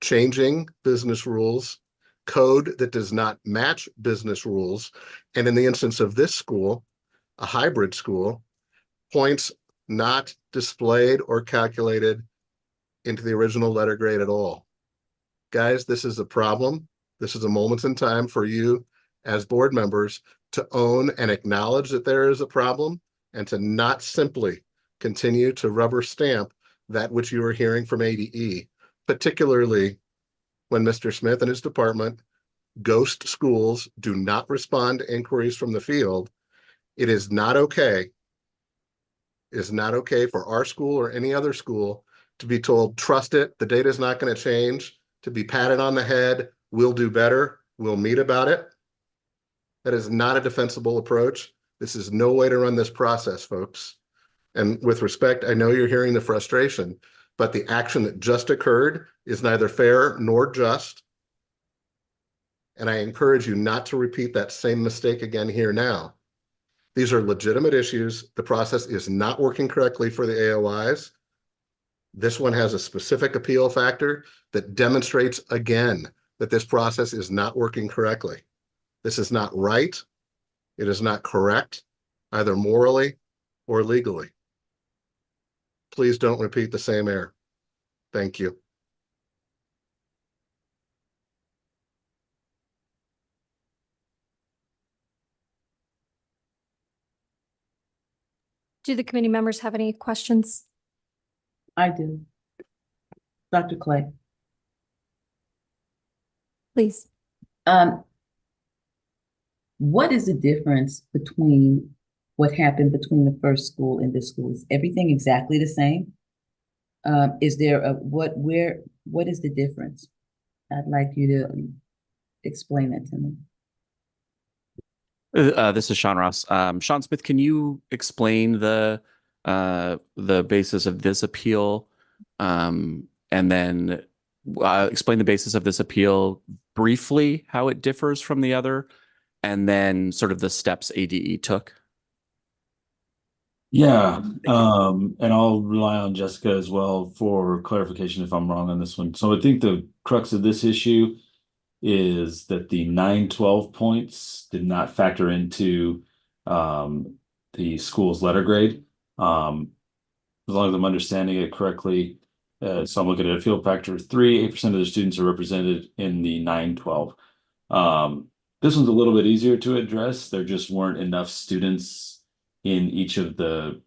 Speaker 10: changing business rules, code that does not match business rules, and in the instance of this school, a hybrid school, points not displayed or calculated into the original letter grade at all. Guys, this is a problem. This is a moment in time for you as board members to own and acknowledge that there is a problem and to not simply continue to rubber stamp that which you are hearing from ADE, particularly when Mr. Smith and his department ghost schools, do not respond to inquiries from the field. It is not okay. It is not okay for our school or any other school to be told, trust it, the data is not going to change, to be patted on the head, we'll do better, we'll meet about it. That is not a defensible approach. This is no way to run this process, folks. And with respect, I know you're hearing the frustration, but the action that just occurred is neither fair nor just. And I encourage you not to repeat that same mistake again here now. These are legitimate issues. The process is not working correctly for the AOIs. This one has a specific appeal factor that demonstrates again that this process is not working correctly. This is not right. It is not correct, either morally or legally. Please don't repeat the same error. Thank you.
Speaker 1: Do the committee members have any questions?
Speaker 9: I do. Dr. Clay.
Speaker 1: Please.
Speaker 9: What is the difference between what happened between the first school and this school? Is everything exactly the same? Is there what is the difference? I'd like you to explain that to me.
Speaker 4: This is Sean Ross. Sean Smith, can you explain the basis of this appeal, and then explain the basis of this appeal briefly, how it differs from the other, and then sort of the steps ADE took?
Speaker 5: Yeah, and I'll rely on Jessica as well for clarification if I'm wrong on this one. So I think the crux of this issue is that the 912 points did not factor into the school's letter grade. As long as I'm understanding it correctly, so I'm looking at a field factor of 3, 8% of the students are represented in the 912. This one's a little bit easier to address. There just weren't enough students in each of the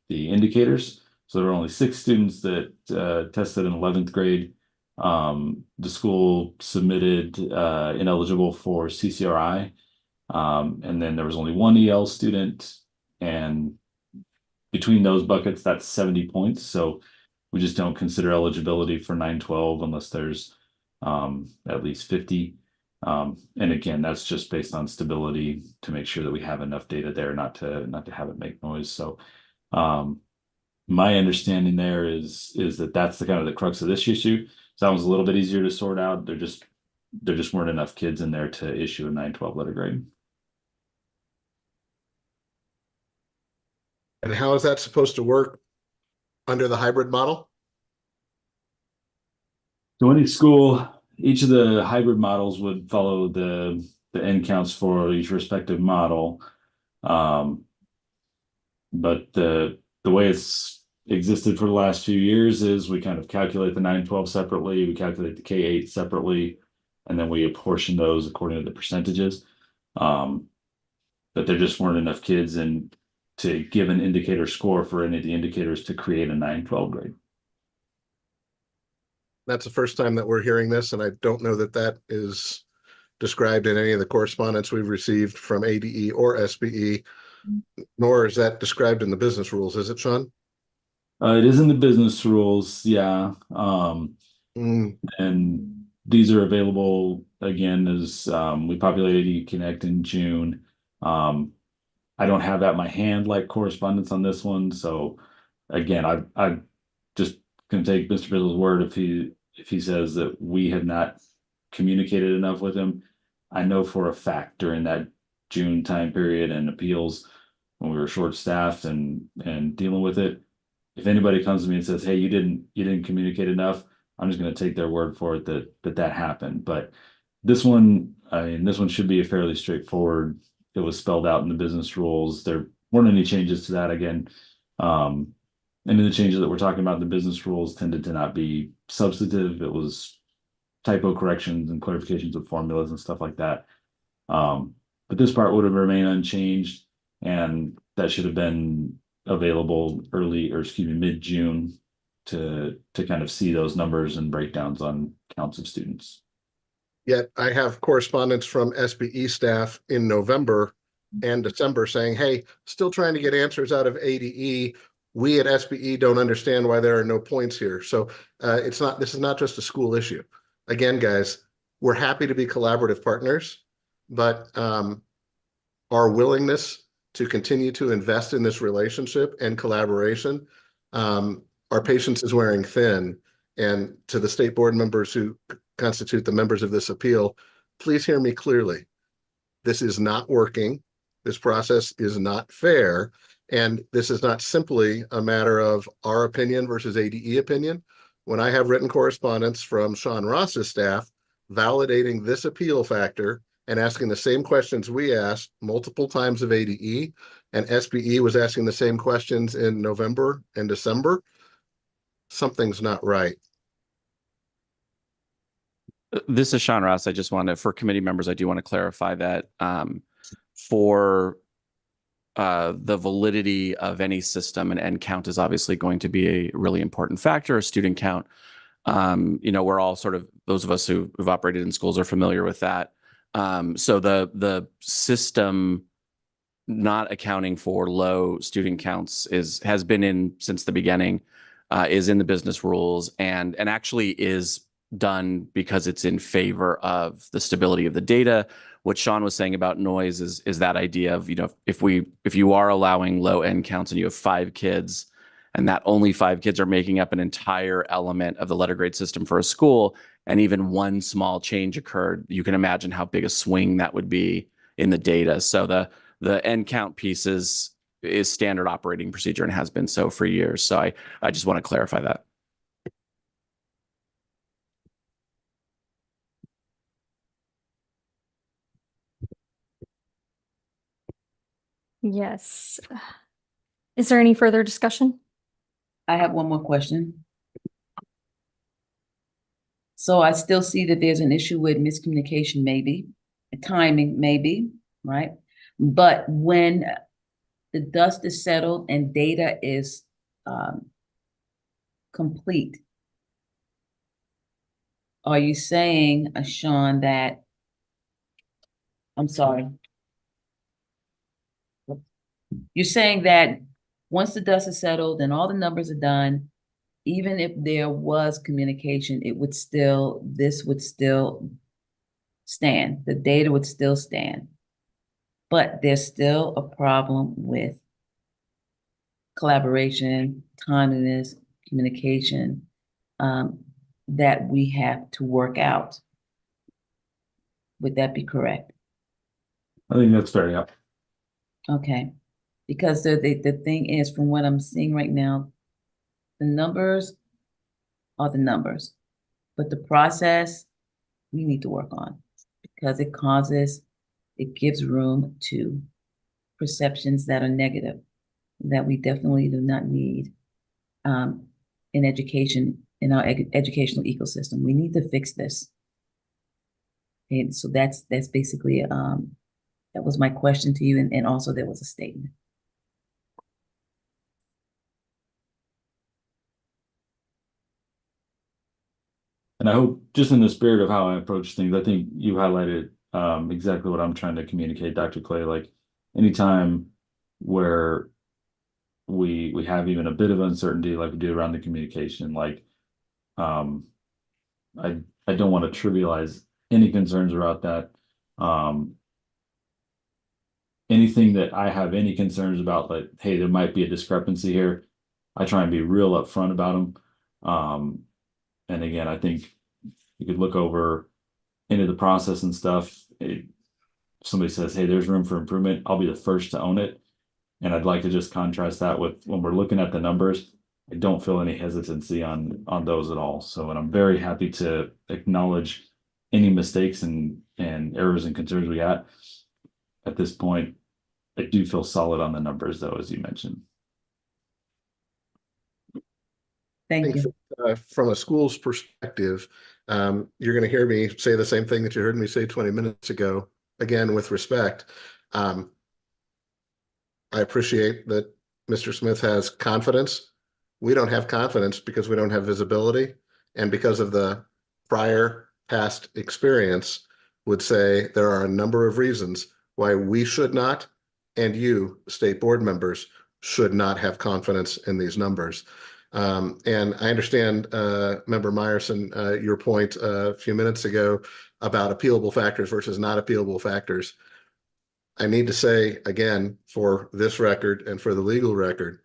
Speaker 5: indicators. So there were only 6 students that tested in 11th grade. The school submitted ineligible for CCRI, and then there was only 1 EL student, and between those buckets, that's 70 points. So we just don't consider eligibility for 912 unless there's at least 50. And again, that's just based on stability to make sure that we have enough data there not to have it make noise. So my understanding there is that that's the kind of the crux of this issue. So that was a little bit easier to sort out. There just weren't enough kids in there to issue a 9-12 letter grade.
Speaker 10: And how is that supposed to work under the hybrid model?
Speaker 5: So any school, each of the hybrid models would follow the end counts for each respective model. But the way it's existed for the last few years is we kind of calculate the 9-12 separately, we calculate the K-8 separately, and then we apportion those according to the percentages. But there just weren't enough kids and to give an indicator score for any of the indicators to create a 9-12 grade.
Speaker 10: That's the first time that we're hearing this, and I don't know that that is described in any of the correspondence we've received from ADE or SBE, nor is that described in the business rules, is it, Sean?
Speaker 5: It is in the business rules, yeah. And these are available again as we populate ADE Connect in June. I don't have at my hand like correspondence on this one, so again, I just can take Mr. Bizzle's word if he says that we have not communicated enough with him. I know for a fact during that June time period and appeals when we were short-staffed and dealing with it, if anybody comes to me and says, "Hey, you didn't communicate enough," I'm just going to take their word for it that happened. But this one, I mean, this one should be a fairly straightforward. It was spelled out in the business rules. There weren't any changes to that again. Any of the changes that we're talking about in the business rules tended to not be substantive. It was typo corrections and clarifications of formulas and stuff like that. But this part would have remained unchanged, and that should have been available mid-June to kind of see those numbers and breakdowns on counts of students.
Speaker 10: Yet I have correspondence from SBE staff in November and December saying, "Hey, still trying to get answers out of ADE. We at SBE don't understand why there are no points here." So this is not just a school issue. Again, guys, we're happy to be collaborative partners, but our willingness to continue to invest in this relationship and collaboration, our patience is wearing thin. And to the state board members who constitute the members of this appeal, please hear me clearly. This is not working. This process is not fair. And this is not simply a matter of our opinion versus ADE opinion. When I have written correspondence from Sean Ross's staff validating this appeal factor and asking the same questions we asked multiple times of ADE, and SBE was asking the same questions in November and December, something's not right.
Speaker 4: This is Sean Ross. I just want to, for committee members, I do want to clarify that for the validity of any system, and end count is obviously going to be a really important factor, a student count. We're all sort of, those of us who've operated in schools are familiar with that. So the system not accounting for low student counts has been in since the beginning, is in the business rules, and actually is done because it's in favor of the stability of the data. What Sean was saying about noise is that idea of, if you are allowing low end counts and you have 5 kids, and that only 5 kids are making up an entire element of the letter grade system for a school, and even one small change occurred, you can imagine how big a swing that would be in the data. So the end count piece is standard operating procedure and has been so for years. So I just want to clarify that.
Speaker 1: Yes. Is there any further discussion?
Speaker 9: I have one more question. So I still see that there's an issue with miscommunication, maybe, timing, maybe, right? But when the dust is settled and data is complete, are you saying, Sean, that, I'm sorry, you're saying that once the dust is settled and all the numbers are done, even if there was communication, this would still stand, the data would still stand, but there's still a problem with collaboration, timeliness, communication. that we have to work out. Would that be correct?
Speaker 5: I think that's fair, yeah.
Speaker 9: Okay, because the thing is, from what I'm seeing right now, the numbers are the numbers, but the process we need to work on because it gives room to perceptions that are negative that we definitely do not need in education, in our educational ecosystem. We need to fix this. And so that's basically that was my question to you, and also there was a statement.
Speaker 5: And I hope, just in the spirit of how I approach things, I think you highlighted exactly what I'm trying to communicate, Dr. Clay. Like anytime where we have even a bit of uncertainty, like we do around the communication, like I don't want to trivialize any concerns about that. Anything that I have any concerns about, like, hey, there might be a discrepancy here, I try and be real upfront about them. And again, I think you could look over into the process and stuff. If somebody says, hey, there's room for improvement, I'll be the first to own it. And I'd like to just contrast that with when we're looking at the numbers, I don't feel any hesitancy on those at all. So, and I'm very happy to acknowledge any mistakes and errors and concerns we got. At this point, I do feel solid on the numbers though, as you mentioned.
Speaker 9: Thank you.
Speaker 10: From a school's perspective, you're going to hear me say the same thing that you heard me say 20 minutes ago, again, with respect. I appreciate that Mr. Smith has confidence. We don't have confidence because we don't have visibility, and because of the prior past experience would say there are a number of reasons why we should not, and you, state board members, should not have confidence in these numbers. And I understand, Member Meyerson, your point a few minutes ago about appealable factors versus not appealable factors. I need to say again, for this record and for the legal record,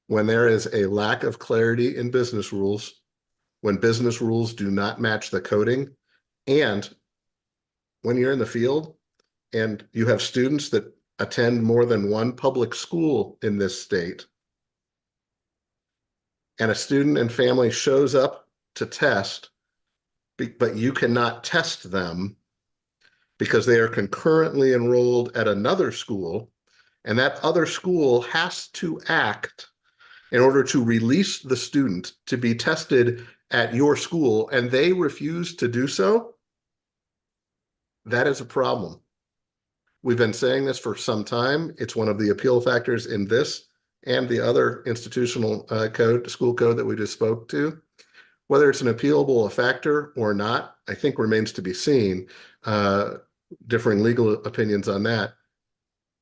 Speaker 10: when there is a lack of clarity in business rules, when business rules do not match the coding, and when you're in the field and you have students that attend more than one public school in this state, and a student and family shows up to test, but you cannot test them because they are concurrently enrolled at another school, and that other school has to act in order to release the student to be tested at your school, and they refuse to do so, that is a problem. We've been saying this for some time. It's one of the appeal factors in this and the other institutional code, school code that we just spoke to. Whether it's an appealable factor or not, I think remains to be seen. Differing legal opinions on that.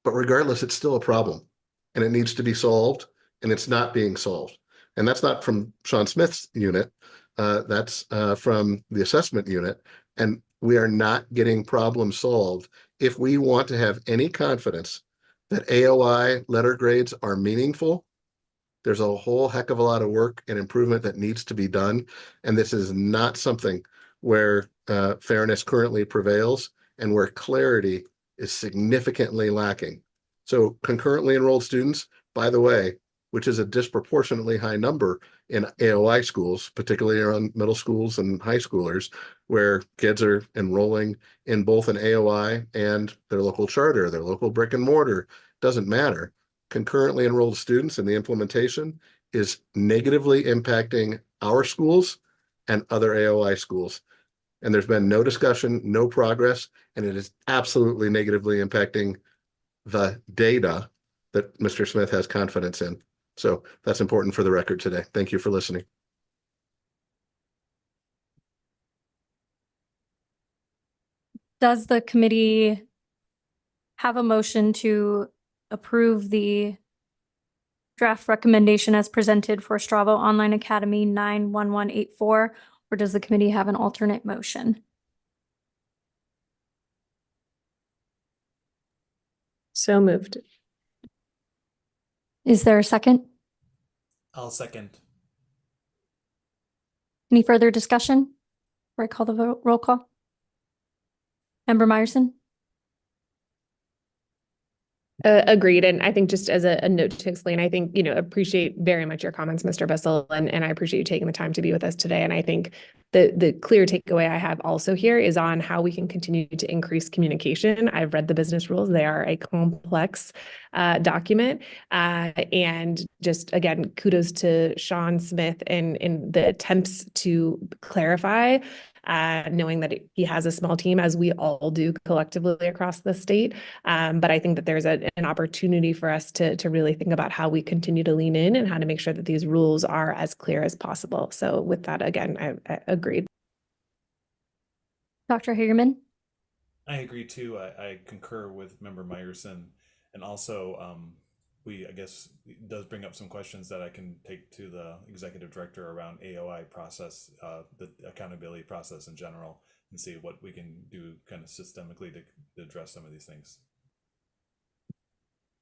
Speaker 10: But regardless, it's still a problem and it needs to be solved, and it's not being solved. And that's not from Sean Smith's unit. That's from the assessment unit. And we are not getting problems solved. If we want to have any confidence that AOI letter grades are meaningful, there's a whole heck of a lot of work and improvement that needs to be done. And this is not something where fairness currently prevails and where clarity is significantly lacking. So concurrently enrolled students, by the way, which is a disproportionately high number in AOI schools, particularly around middle schools and high schoolers, where kids are enrolling in both an AOI and their local charter, their local brick and mortar, doesn't matter. Concurrently enrolled students in the implementation is negatively impacting our schools and other AOI schools. And there's been no discussion, no progress, and it is absolutely negatively impacting the data that Mr. Smith has confidence in. So that's important for the record today. Thank you for listening.
Speaker 1: Does the committee have a motion to approve the draft recommendation as presented for Stravo Online Academy 91184, or does the committee have an alternate motion?
Speaker 11: So moved.
Speaker 1: Is there a second?
Speaker 2: I'll second.
Speaker 1: Any further discussion? Before I call the vote, roll call. Member Meyerson?
Speaker 11: Agreed. And I think just as a note to explain, I think, appreciate very much your comments, Mr. Bissell, and I appreciate you taking the time to be with us today. And I think the clear takeaway I have also here is on how we can continue to increase communication. I've read the business rules. They are a complex document. And just again, kudos to Sean Smith in the attempts to clarify, knowing that he has a small team, as we all do collectively across the state. But I think that there's an opportunity for us to really think about how we continue to lean in and how to make sure that these rules are as clear as possible. So with that, again, I agreed.
Speaker 1: Dr. Hagerman?
Speaker 2: I agree too. I concur with Member Meyerson, and also I guess it does bring up some questions that I can take to the executive director around AOI process, the accountability process in general, and see what we can do kind of systemically to address some of these things.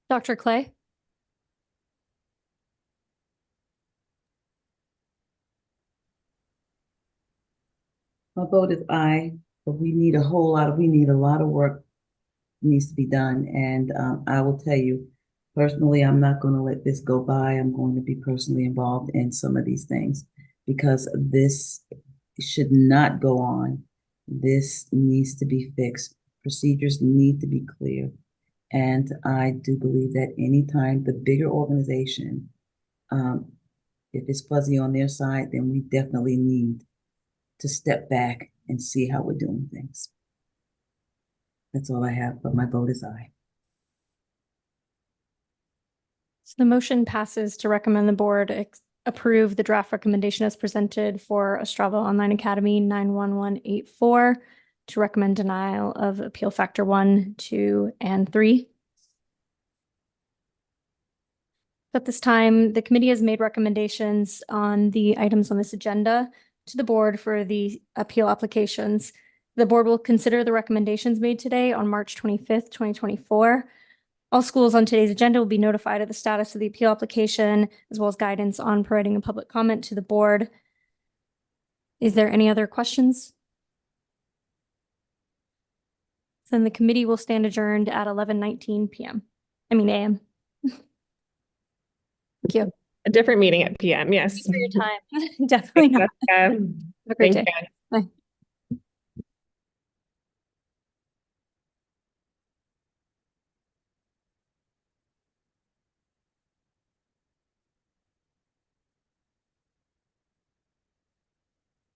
Speaker 1: Dr. Clay?
Speaker 9: My vote is aye, but we need a lot of work needs to be done. And I will tell you, personally, I'm not going to let this go by. I'm going to be personally involved in some of these things because this should not go on. This needs to be fixed. Procedures need to be clear. And I do believe that anytime the bigger organization, if it's fuzzy on their side, then we definitely need to step back and see how we're doing things. That's all I have, but my vote is aye.
Speaker 1: So the motion passes to recommend the board approve the draft recommendation as presented for Ostrava Online Academy 91184 to recommend denial of appeal factor 1, 2, and 3. At this time, the committee has made recommendations on the items on this agenda to the board for the appeal applications. The board will consider the recommendations made today on March 25th, 2024. All schools on today's agenda will be notified of the status of the appeal application, as well as guidance on providing a public comment to the board. Is there any other questions? Then the committee will stand adjourned at 11:19 p.m. a.m. Thank you.
Speaker 11: A different meeting at PM. Yes.
Speaker 1: Thanks for your time. Definitely not.
Speaker 11: Have
Speaker 1: Have a great
Speaker 11: Thank
Speaker 1: day.
Speaker 11: you.
Speaker 1: Bye.